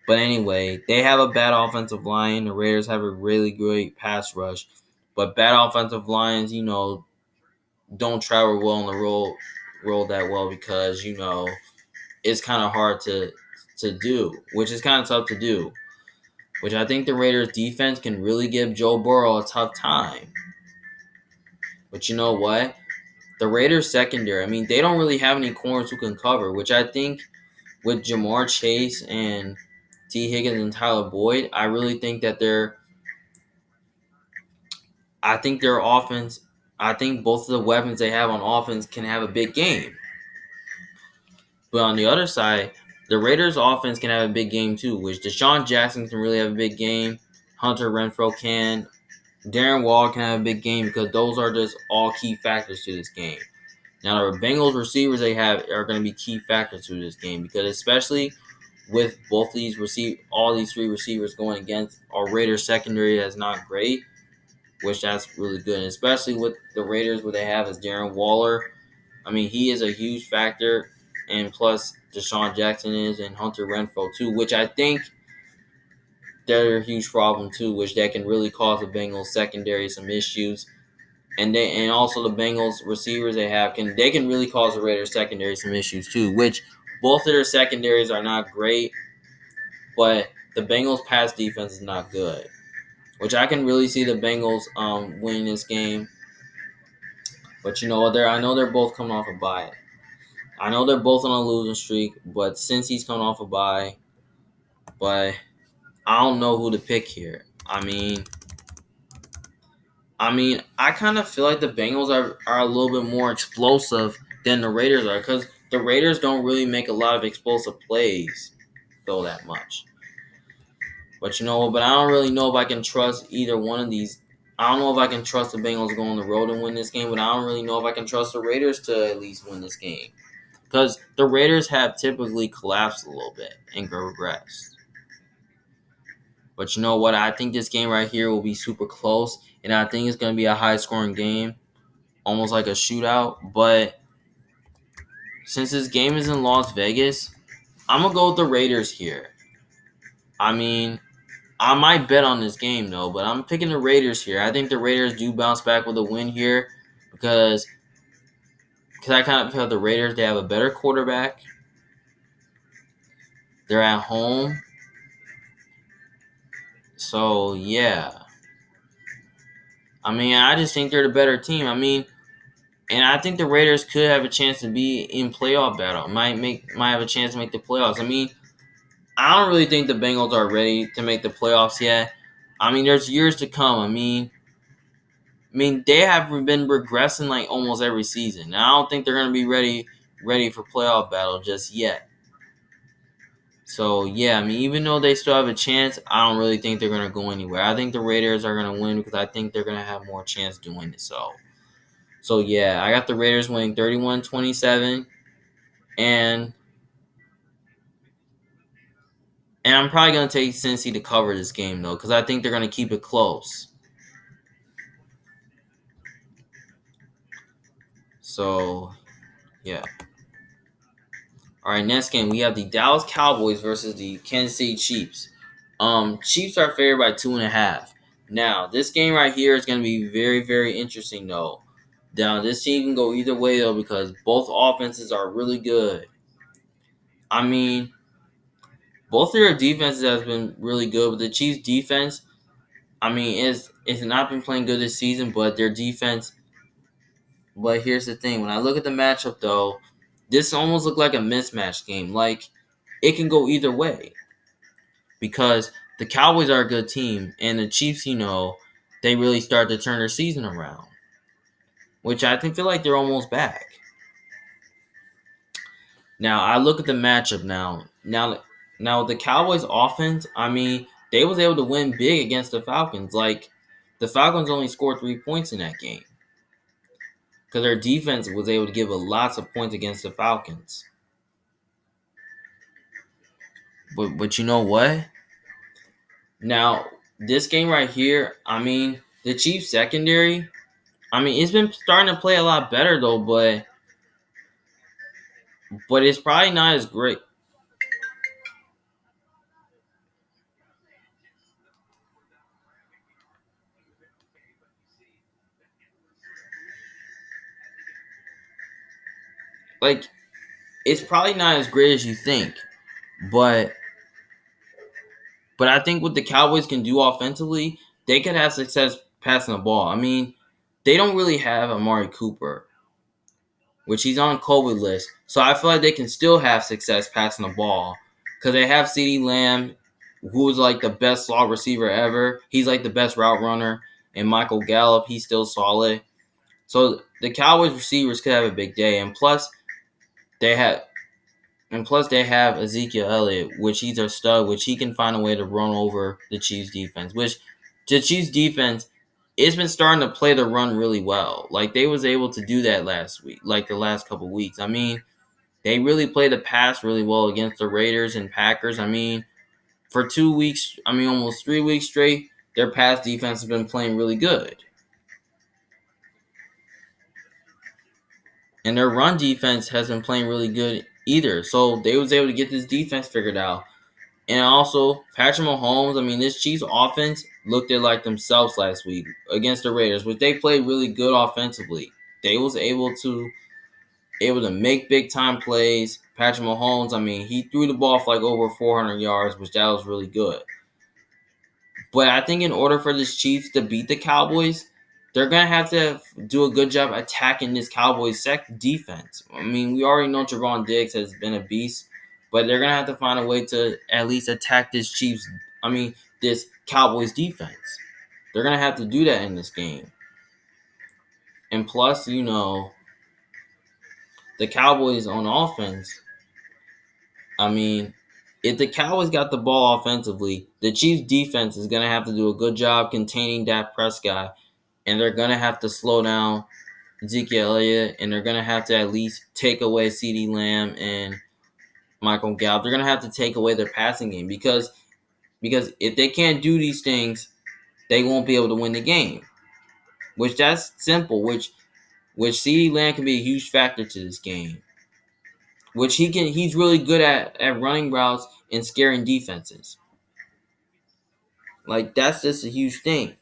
But anyway, they have a bad offensive line. The Raiders have a really great pass rush. But bad offensive lines, don't travel well on the roll that well because, it's kind of hard to do, which is kind of tough to do. Which I think the Raiders defense can really give Joe Burrow a tough time. But you know what? The Raiders secondary, they don't really have any corners who can cover, which I think with Jamar Chase and T. Higgins and Tyler Boyd, I really think that their offense, I think both of the weapons they have on offense can have a big game. But on the other side, the Raiders offense can have a big game too, which Deshaun Jackson can really have a big game. Hunter Renfrow can. Darren Waller can have a big game because those are just all key factors to this game. Now, the Bengals receivers they have are going to be key factors to this game because especially with both these all these three receivers going against our Raiders secondary that's not great, which that's really good. And especially with the Raiders, what they have is Darren Waller. He is a huge factor, and plus Deshaun Jackson is, and Hunter Renfrow too, which I think they're a huge problem too, which that can really cause the Bengals secondary some issues. And also the Bengals receivers they can really cause the Raiders secondary some issues too, which both of their secondaries are not great, but the Bengals pass defense is not good. Which I can really see the Bengals winning this game. But you know what? I know they're both coming off a bye. I know they're both on a losing streak, but since he's coming off a bye, but I don't know who to pick here. I kind of feel like the Bengals are a little bit more explosive than the Raiders are because the Raiders don't really make a lot of explosive plays, though, that much. But I don't really know if I can trust either one of these. I don't know if I can trust the Bengals to go on the road and win this game, but I don't really know if I can trust the Raiders to at least win this game. Because the Raiders have typically collapsed a little bit and regressed. But you know what? I think this game right here will be super close, and I think it's going to be a high-scoring game, almost like a shootout. But since this game is in Las Vegas, I'm going to go with the Raiders here. I might bet on this game, though, but I'm picking the Raiders here. I think the Raiders do bounce back with a win here because I kind of feel the Raiders, they have a better quarterback. They're at home. So, yeah. I just think they're the better team. And I think the Raiders could have a chance to be in playoff battle. Might have a chance to make the playoffs. I don't really think the Bengals are ready to make the playoffs yet. There's years to come. They have been regressing like almost every season. And I don't think they're going to be ready for playoff battle just yet. So, yeah, even though they still have a chance, I don't really think they're going to go anywhere. I think the Raiders are going to win because I think they're going to have more chance doing it. So yeah, I got the Raiders winning 31-27. And I'm probably going to take Cincy to cover this game, though, because I think they're going to keep it close. So, yeah. All right, next game, we have the Dallas Cowboys versus the Kansas City Chiefs. Chiefs are favored by 2.5. Now, this game right here is going to be very, very interesting, though. Now, this team can go either way, though, because both offenses are really good. Both of their defenses have been really good, but the Chiefs' defense, it's not been playing good this season, but their defense. But here's the thing: when I look at the matchup, though, this almost looked like a mismatch game. Like it can go either way because the Cowboys are a good team, and the Chiefs, they really start to turn their season around, which I feel like they're almost back. Now I look at the matchup now. Now the Cowboys offense, I mean, they was able to win big against the Falcons. Like the Falcons only scored 3 points in that game because their defense was able to give a lots of points against the Falcons. But you know what? Now this game right here, I mean, the Chiefs secondary, I mean, it's been starting to play a lot better though, but it's probably not as great. Like it's probably not as great as you think, but I think what the Cowboys can do offensively, they could have success passing the ball. I mean, they don't really have Amari Cooper, which he's on COVID list, so I feel like they can still have success passing the ball because they have CeeDee Lamb, who's like the best slot receiver ever. He's like the best route runner, and Michael Gallup, he's still solid. So the Cowboys receivers could have a big day, they have they have Ezekiel Elliott, which he's a stud, which he can find a way to run over the Chiefs defense. Which the Chiefs defense it's been starting to play the run really well. Like they was able to do that last week, like the last couple weeks. I mean, they really played the pass really well against the Raiders and Packers. I mean, for 2 weeks, I mean almost 3 weeks straight, their pass defense has been playing really good. And their run defense has been playing really good either. So they was able to get this defense figured out. And also, Patrick Mahomes, I mean, this Chiefs offense looked at like themselves last week against the Raiders, which they played really good offensively. They was able to make big time plays. Patrick Mahomes, I mean, he threw the ball for like over 400 yards, which that was really good. But I think in order for this Chiefs to beat the Cowboys, they're going to have to do a good job attacking this Cowboys defense. I mean, we already know Trevon Diggs has been a beast, but they're going to have to find a way to at least attack this Cowboys defense. They're going to have to do that in this game. And plus, the Cowboys on offense, I mean, if the Cowboys got the ball offensively, the Chiefs defense is going to have to do a good job containing Dak Prescott, and they're going to have to slow down Ezekiel Elliott, and they're going to have to at least take away CeeDee Lamb and Michael Gallup. They're going to have to take away their passing game because if they can't do these things, they won't be able to win the game. Which that's simple, which CeeDee Lamb can be a huge factor to this game. Which he's really good at running routes and scaring defenses. Like that's just a huge thing.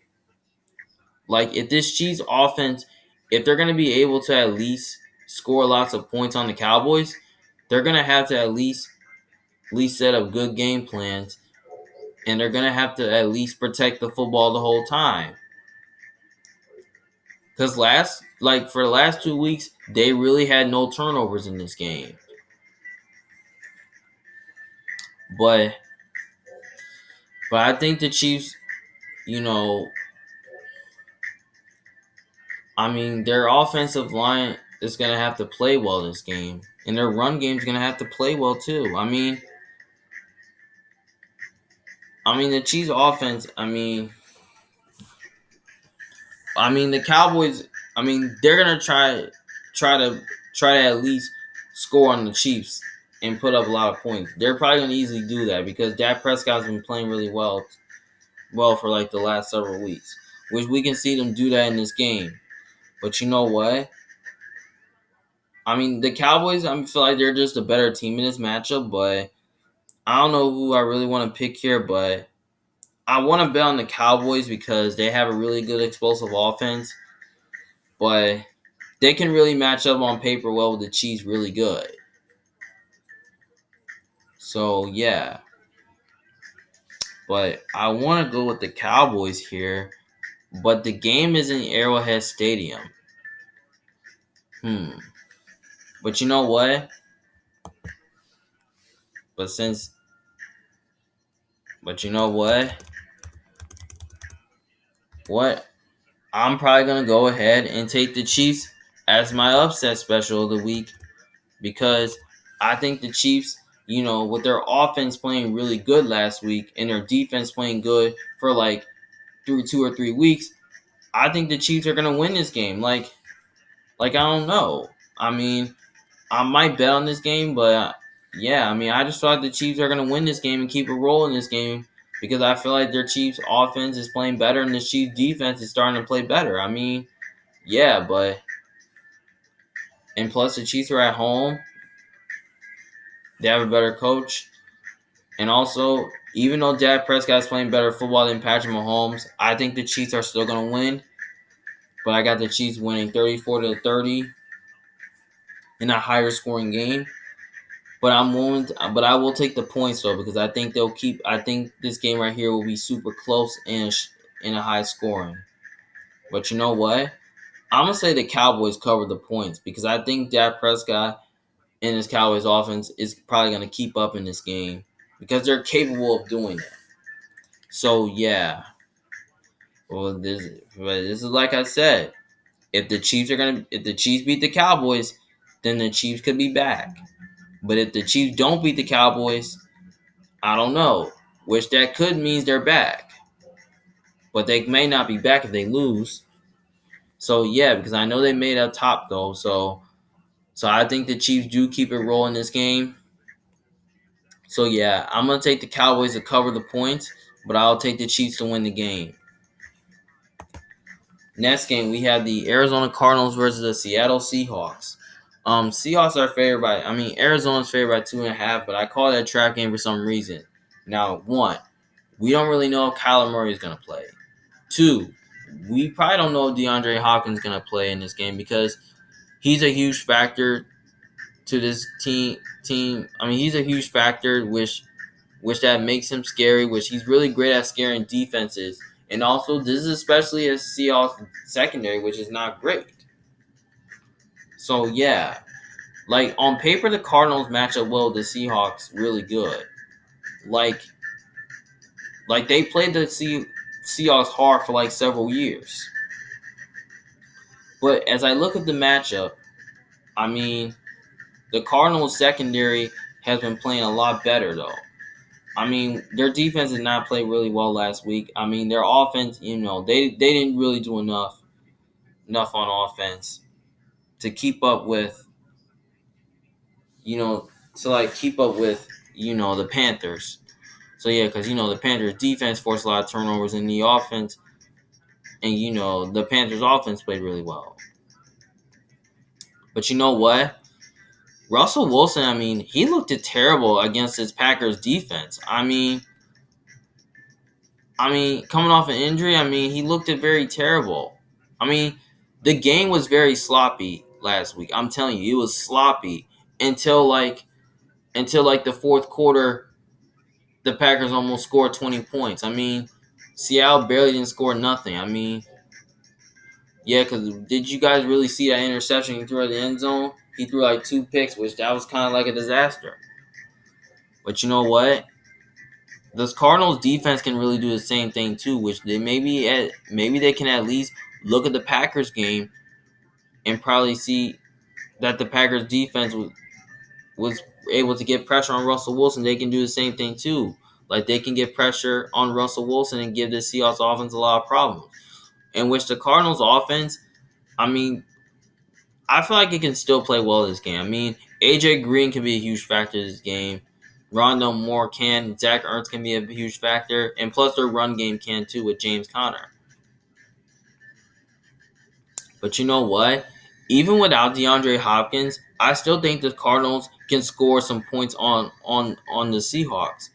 Like if this Chiefs offense, if they're gonna be able to at least score lots of points on the Cowboys, they're gonna have to at least set up good game plans, and they're gonna have to at least protect the football the whole time. Because for the last 2 weeks, they really had no turnovers in this game. But I think the Chiefs, I mean, their offensive line is going to have to play well this game. And their run game is going to have to play well, too. I mean, the Chiefs offense, the Cowboys, they're going to try to at least score on the Chiefs and put up a lot of points. They're probably going to easily do that because Dak Prescott's been playing really well for like the last several weeks, which we can see them do that in this game. But you know what? The Cowboys, I feel like they're just a better team in this matchup, but I don't know who I really want to pick here, but I want to bet on the Cowboys because they have a really good explosive offense, but they can really match up on paper well with the Chiefs really good. So, yeah. But I want to go with the Cowboys here, but the game is in Arrowhead Stadium. But you know what? But you know what? What? I'm probably going to go ahead and take the Chiefs as my upset special of the week because I think the Chiefs, with their offense playing really good last week and their defense playing good for like 2 or 3 weeks, I think the Chiefs are gonna win this game. I don't know. I mean, I might bet on this game, but yeah, I mean, I just thought the Chiefs are gonna win this game and keep a roll in this game because I feel like their Chiefs offense is playing better and the Chiefs defense is starting to play better. I mean, yeah, and plus the Chiefs are at home. They have a better coach. And also, even though Dak Prescott's playing better football than Patrick Mahomes, I think the Chiefs are still going to win. But I got the Chiefs winning 34-30 in a higher scoring game. But but I will take the points though because I think I think this game right here will be super close and in a high scoring. But you know what? I'm gonna say the Cowboys cover the points because I think Dak Prescott and his Cowboys offense is probably gonna keep up in this game because they're capable of doing it. So yeah. Well, this is like I said. If the Chiefs beat the Cowboys, then the Chiefs could be back. But if the Chiefs don't beat the Cowboys, I don't know. Which that could means they're back. But they may not be back if they lose. So yeah, because I know they made up top though. So I think the Chiefs do keep it rolling this game. So yeah, I'm gonna take the Cowboys to cover the points, but I'll take the Chiefs to win the game. Next game, we have the Arizona Cardinals versus the Seattle Seahawks. Seahawks are favored by, Arizona's favored by 2.5, but I call that a trap game for some reason. Now, one, we don't really know if Kyler Murray is going to play. Two, we probably don't know if DeAndre Hopkins is going to play in this game because he's a huge factor to this team. He's a huge factor, which that makes him scary, which he's really great at scaring defenses. And also, this is especially a Seahawks secondary, which is not great. So, yeah. Like, on paper, the Cardinals match up well with the Seahawks really good. Like they played the Seahawks hard for, like, several years. But as I look at the matchup, the Cardinals secondary has been playing a lot better, though. Their defense did not play really well last week. Their offense, they didn't really do enough on offense to keep up with, the Panthers. So yeah, because the Panthers defense forced a lot of turnovers in the offense, and the Panthers offense played really well. But you know what? Russell Wilson, he looked terrible against his Packers defense. Coming off an injury, he looked very terrible. The game was very sloppy last week. I'm telling you, it was sloppy until the fourth quarter. The Packers almost scored 20 points. Seattle barely didn't score nothing. Yeah, because did you guys really see that interception he threw at the end zone? He threw like 2 picks, which that was kind of like a disaster. But you know what? This Cardinals defense can really do the same thing too, which maybe they can at least look at the Packers game and probably see that the Packers defense was able to get pressure on Russell Wilson. They can do the same thing too. Like they can get pressure on Russell Wilson and give the Seahawks offense a lot of problems. In which the Cardinals offense, I feel like it can still play well this game. AJ Green can be a huge factor in this game. Rondell Moore can. Zach Ertz can be a huge factor. And plus their run game can too with James Conner. But you know what? Even without DeAndre Hopkins, I still think the Cardinals can score some points on the Seahawks.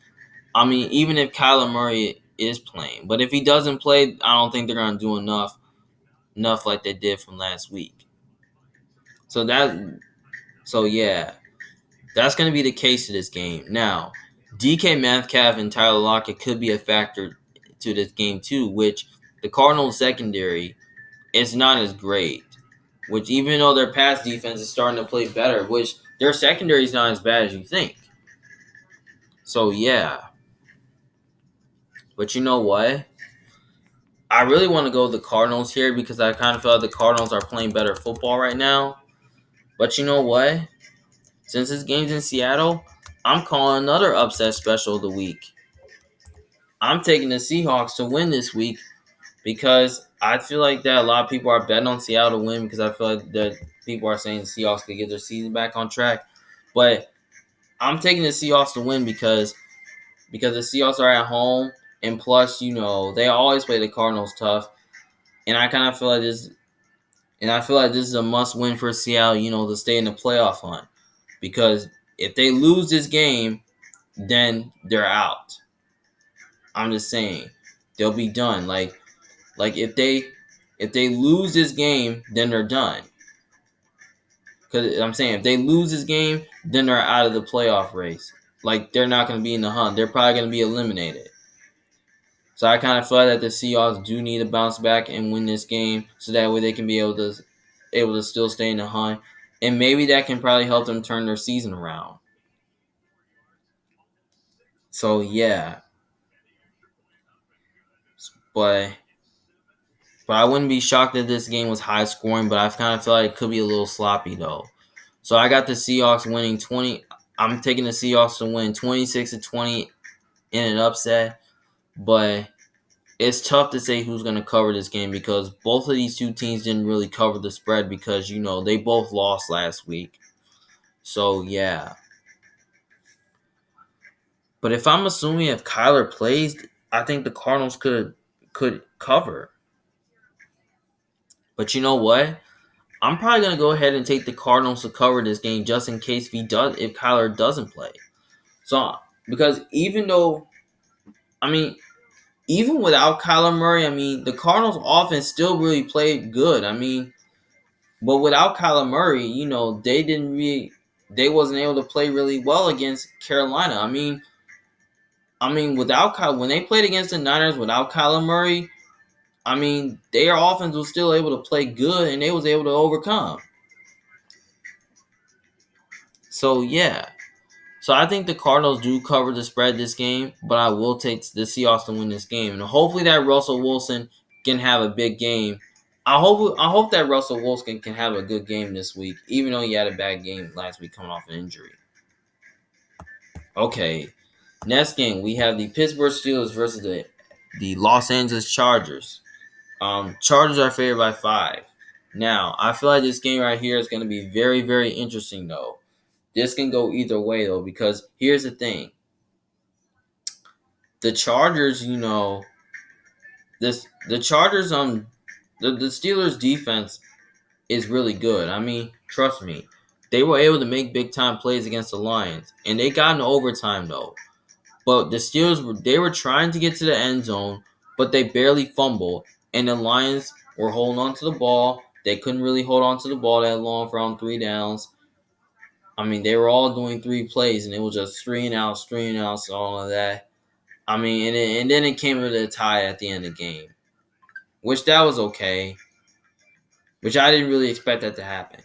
Even if Kyler Murray is playing. But if he doesn't play, I don't think they're going to do enough like they did from last week. So yeah, that's going to be the case of this game. Now, DK Metcalf and Tyler Lockett could be a factor to this game too, which the Cardinals secondary is not as great. Which even though their pass defense is starting to play better, which their secondary is not as bad as you think. So yeah. But you know what? I really want to go with the Cardinals here because I kind of feel like the Cardinals are playing better football right now. But you know what? since this game's in Seattle, I'm calling another upset special of the week. I'm taking the Seahawks to win this week because I feel like that a lot of people are betting on Seattle to win because I feel like that people are saying the Seahawks could get their season back on track. But I'm taking the Seahawks to win because the Seahawks are at home, and plus, they always play the Cardinals tough. And I kind of feel like this is a must-win for Seattle, to stay in the playoff hunt. Because if they lose this game, then they're out. I'm just saying, they'll be done. Like if they lose this game, then they're done. Because I'm saying if they lose this game, then they're out of the playoff race. Like they're not going to be in the hunt. They're probably going to be eliminated. So I kind of feel that the Seahawks do need to bounce back and win this game, so that way they can be able to still stay in the hunt, and maybe that can probably help them turn their season around. So yeah, but I wouldn't be shocked if this game was high scoring, but I kind of feel like it could be a little sloppy though. So I got the Seahawks winning 20. I'm taking the Seahawks to win 26-20 in an upset, but it's tough to say who's going to cover this game because both of these two teams didn't really cover the spread because, they both lost last week. So, yeah. But if I'm assuming if Kyler plays, I think the Cardinals could cover. But you know what? I'm probably going to go ahead and take the Cardinals to cover this game just in case if Kyler doesn't play. So, because even without Kyler Murray, the Cardinals offense still really played good. But without Kyler Murray, they wasn't able to play really well against Carolina. When they played against the Niners without Kyler Murray, their offense was still able to play good and they was able to overcome. So yeah. So I think the Cardinals do cover the spread this game, but I will take the Seahawks to win this game. And hopefully that Russell Wilson can have a big game. I hope that Russell Wilson can have a good game this week, even though he had a bad game last week coming off an injury. Okay, next game we have the Pittsburgh Steelers versus the Los Angeles Chargers. Chargers are favored by 5. Now, I feel like this game right here is going to be very, very interesting, though. This can go either way, though, because here's the thing. The Chargers, the Chargers, the Steelers' defense is really good. Trust me. They were able to make big-time plays against the Lions, and they got in overtime, though. But the Steelers, they were trying to get to the end zone, but they barely fumbled, and the Lions were holding on to the ball. They couldn't really hold on to the ball that long for on 3 downs. They were all doing 3 plays, and it was just 3 and outs, all of that. And then it came to a tie at the end of the game, which that was okay, which I didn't really expect that to happen.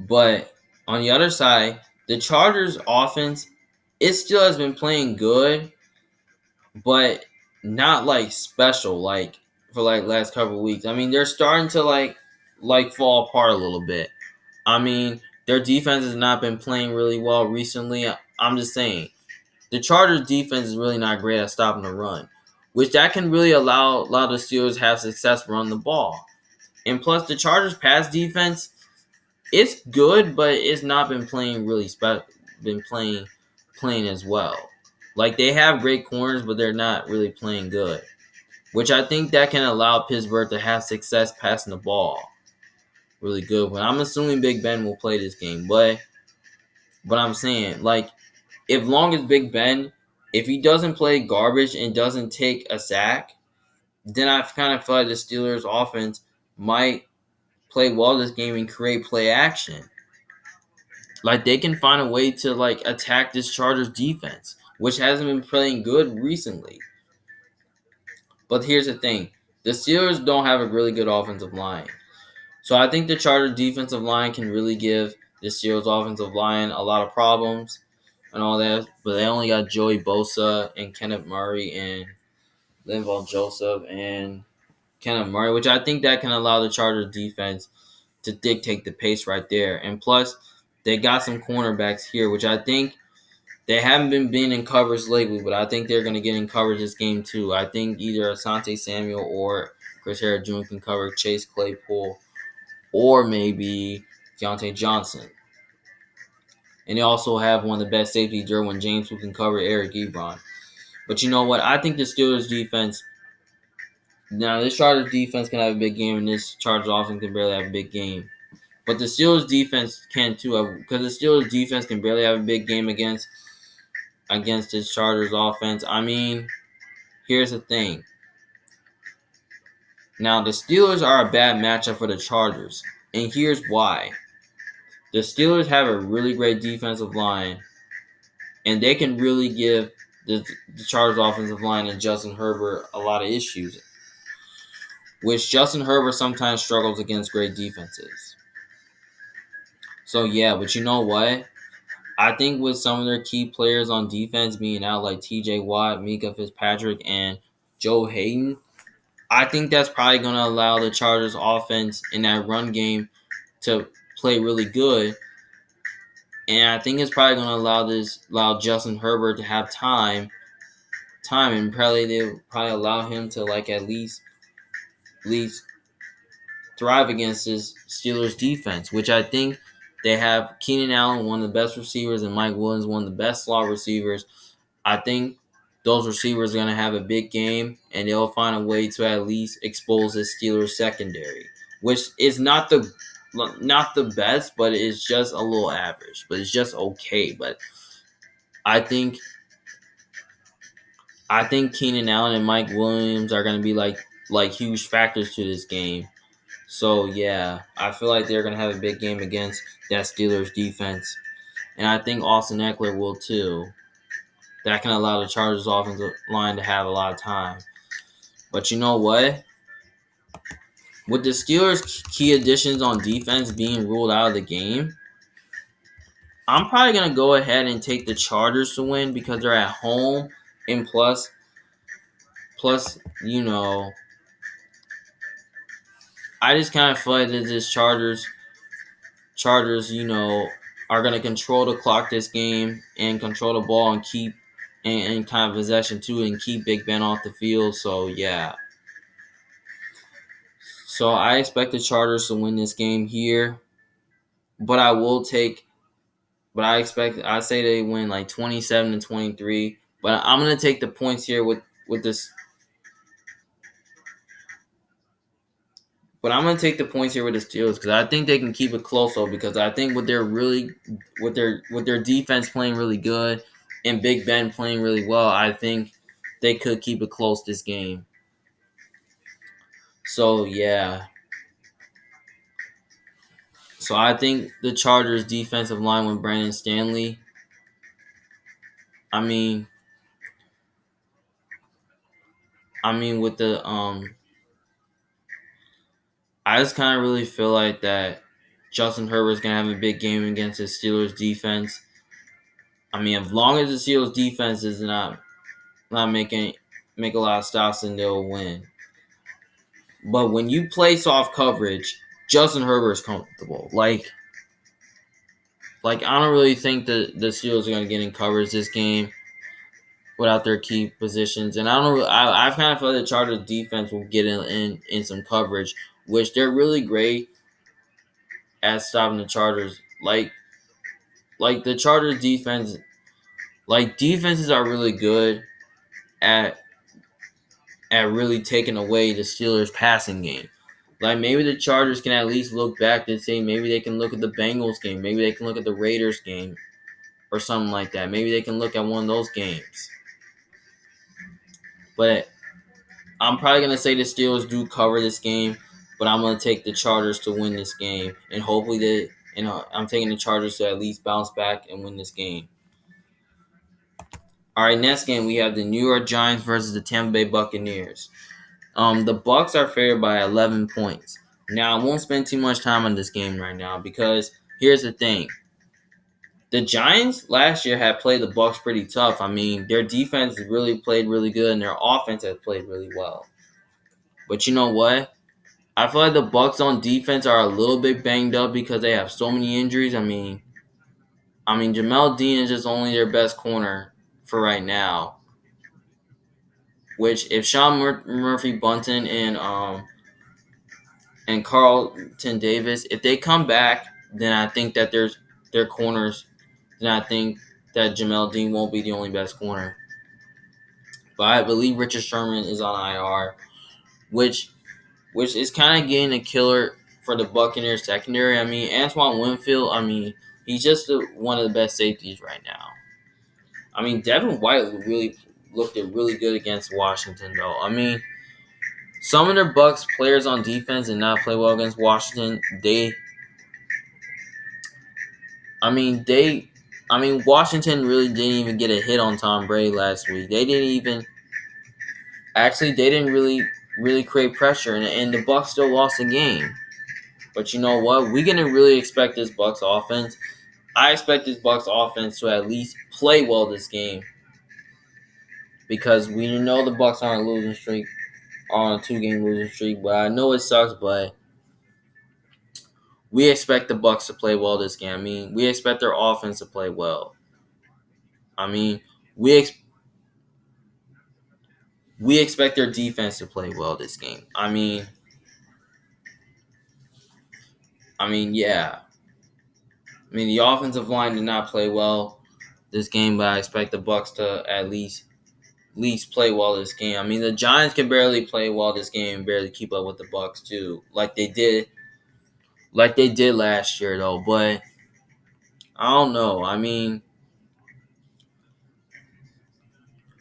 But on the other side, the Chargers offense, it still has been playing good, but not like special for last couple of weeks. They're starting to like fall apart a little bit. Their defense has not been playing really well recently. I'm just saying, the Chargers defense is really not great at stopping the run, which that can really allow the Steelers to have success run the ball. And plus, the Chargers pass defense, it's good, but it's not been playing really playing as well. They have great corners, but they're not really playing good, which I think that can allow Pittsburgh to have success passing the ball really good. But I'm assuming Big Ben will play this game, but I'm saying, if long as Big Ben, if he doesn't play garbage and doesn't take a sack, then I kind of feel like the Steelers offense might play well this game and create play action. They can find a way to attack this Chargers defense, which hasn't been playing good recently. But here's the thing. The Steelers don't have a really good offensive line. So I think the Chargers defensive line can really give the Steelers offensive line a lot of problems and all that. But they only got Joey Bosa and Kenneth Murray and Linval Joseph and Kenneth Murray, which I think that can allow the Chargers defense to dictate the pace right there. And plus, they got some cornerbacks here, which I think they haven't been in coverage lately, but I think they're going to get in coverage this game too. I think either Asante Samuel or Chris Harris Jr. can cover Chase Claypool or maybe Deontay Johnson. And they also have one of the best safeties, Derwin James, who can cover Eric Ebron. But you know what? I think the Steelers defense. Now, this Chargers defense can have a big game, and this Chargers offense can barely have a big game. But the Steelers defense can too, because the Steelers defense can barely have a big game against this Chargers offense. I mean, here's the thing. Now, the Steelers are a bad matchup for the Chargers, and here's why. The Steelers have a really great defensive line, and they can really give the Chargers offensive line and Justin Herbert a lot of issues, which Justin Herbert sometimes struggles against great defenses. So, yeah, but you know what? I think with some of their key players on defense being out, like TJ Watt, Mika Fitzpatrick, and Joe Hayden, I think that's probably going to allow the Chargers offense in that run game to play really good. And I think it's probably going to allow Justin Herbert to have time, and they'll probably allow him to at least thrive against this Steelers defense, which I think they have Keenan Allen, one of the best receivers, and Mike Williams, one of the best slot receivers. I think those receivers are going to have a big game, and they'll find a way to at least expose the Steelers secondary, which is not the best, but it's just a little average. But it's just okay. But I think Keenan Allen and Mike Williams are going to be like huge factors to this game. So, yeah, I feel like they're going to have a big game against that Steelers defense. And I think Austin Eckler will too. That can allow the Chargers offensive line to have a lot of time. But you know what? With the Steelers' key additions on defense being ruled out of the game, I'm probably going to go ahead and take the Chargers to win because they're at home. And plus, I just kind of feel like that this Chargers, are going to control the clock this game and control the ball and keep and kind of possession too and keep Big Ben off the field. So, yeah. So, I expect the Chargers to win this game here. But I say they win 27-23. But I'm going to take the points here with this. But I'm gonna take the points here with the Steelers because I think they can keep it close. Though, because I think with their defense playing really good and Big Ben playing really well, I think they could keep it close this game. So yeah. So I think the Chargers defensive line with Brandon Stanley. I mean with the I just kind of really feel like that Justin Herbert's going to have a big game against the Steelers defense. I mean, as long as the Steelers defense is not make a lot of stops, then they'll win. But when you play soft coverage, Justin Herbert's comfortable. I don't really think the Steelers are going to get in coverage this game without their key positions. And I kind of feel like the Chargers defense will get in some coverage, which they're really great at stopping the Chargers. Like the Chargers defense, defenses are really good at really taking away the Steelers passing game. Maybe the Chargers can at least look back and say maybe they can look at the Bengals game, maybe they can look at the Raiders game or something like that. Maybe they can look at one of those games. But I'm probably going to say the Steelers do cover this game, but I'm going to take the Chargers to win this game. And hopefully I'm taking the Chargers to at least bounce back and win this game. All right, next game we have the New York Giants versus the Tampa Bay Buccaneers. The Bucs are favored by 11 points. Now, I won't spend too much time on this game right now because here's the thing. The Giants last year had played the Bucs pretty tough. I mean, their defense really played really good and their offense has played really well. But you know what? I feel like the Bucs on defense are a little bit banged up because they have so many injuries. I mean, Jamel Dean is just only their best corner for right now. Which, if Sean Murphy Bunting and Carlton Davis, if they come back, then I think that their corners. Then I think that Jamel Dean won't be the only best corner. But I believe Richard Sherman is on IR, which is kind of getting a killer for the Buccaneers secondary. I mean, Antoine Winfield. I mean, he's just one of the best safeties right now. I mean, Devin White really looked really good against Washington, though. I mean, some of their Bucs players on defense did not play well against Washington. Washington really didn't even get a hit on Tom Brady last week. They didn't really create pressure, and the Bucs still lost the game. But you know what? We're gonna really expect this Bucs offense. I expect this Bucs offense to at least play well this game because we know the Bucs are on a losing streak, on a 2-game losing streak. But I know it sucks, but we expect the Bucs to play well this game. I mean, we expect their offense to play well. I mean, we expect their defense to play well this game. Yeah. The offensive line did not play well this game, but I expect the Bucs to at least play well this game. I mean, the Giants can barely play well this game and barely keep up with the Bucs too, like they did last year though. But I don't know.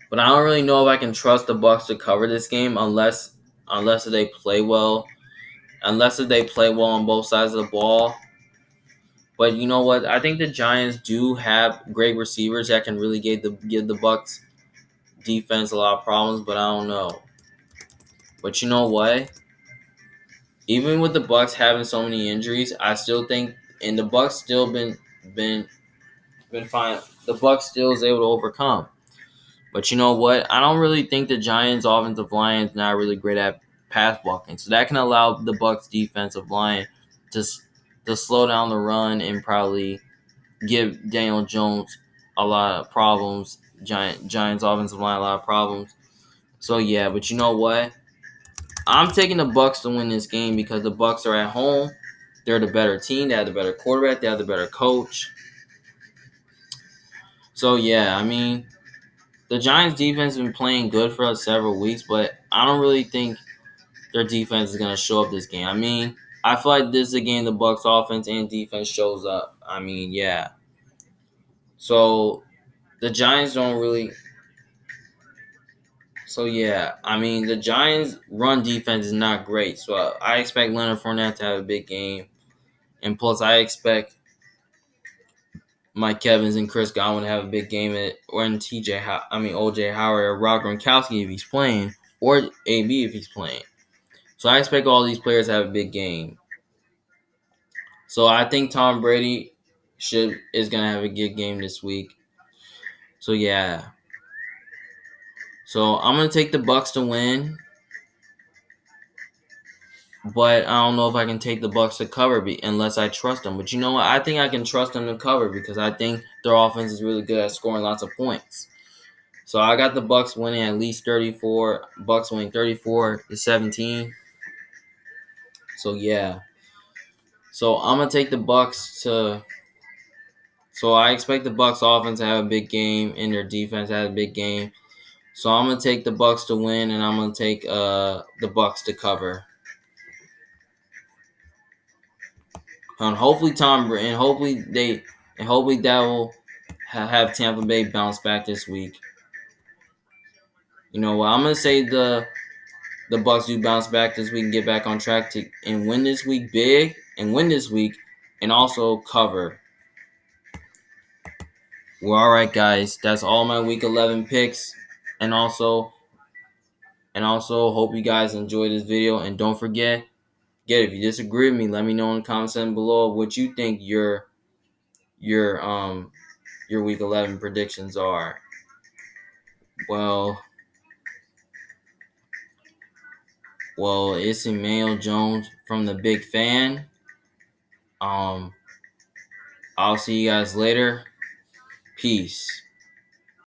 But I don't really know if I can trust the Bucs to cover this game unless they play well, unless if they play well on both sides of the ball. But you know what? I think the Giants do have great receivers that can really give the Bucs defense a lot of problems. But I don't know. But you know what? Even with the Bucs having so many injuries, I still think, and the Bucs still been fine. The Bucs still is able to overcome. But you know what? I don't really think the Giants' offensive line is not really great at pass blocking, so that can allow the Bucs' defensive line to slow down the run and probably give Daniel Jones a lot of problems. Giants' offensive line a lot of problems. So yeah, but you know what? I'm taking the Bucs to win this game because the Bucs are at home. They're the better team. They have the better quarterback. They have the better coach. So yeah, the Giants' defense has been playing good for us several weeks, but I don't really think their defense is gonna show up this game. I feel like this is a game the Bucs' offense and defense shows up. Yeah. So the Giants don't really. So yeah, the Giants' run defense is not great. So I expect Leonard Fournette to have a big game. And plus, I expect Mike Evans and Chris Godwin to have a big game when OJ Howard or Rob Gronkowski if he's playing, or AB if he's playing. So I expect all these players to have a big game. So I think Tom Brady is gonna have a good game this week. So yeah. So I'm gonna take the Bucs to win. But I don't know if I can take the Bucs to cover unless I trust them. But you know what? I think I can trust them to cover because I think their offense is really good at scoring lots of points. So I got the Bucs winning at least 34. Bucs winning 34-17. So yeah. So I'm gonna take the Bucs to. So I expect the Bucs offense to have a big game and their defense to have a big game. So I'm gonna take the Bucs to win, and I'm gonna take the Bucs to cover. And hopefully hopefully that will have Tampa Bay bounce back this week. You know what? I'm gonna say the Bucs do bounce back this week and get back on track and win this week big and win this week and also cover. Well, all right, guys. That's all my Week 11 picks, and also hope you guys enjoyed this video. And don't forget, if you disagree with me, let me know in the comment section below what you think your Week 11 predictions are. Well, Well, it's Emmanuel Jones from the Big Fan. I'll see you guys later. Peace.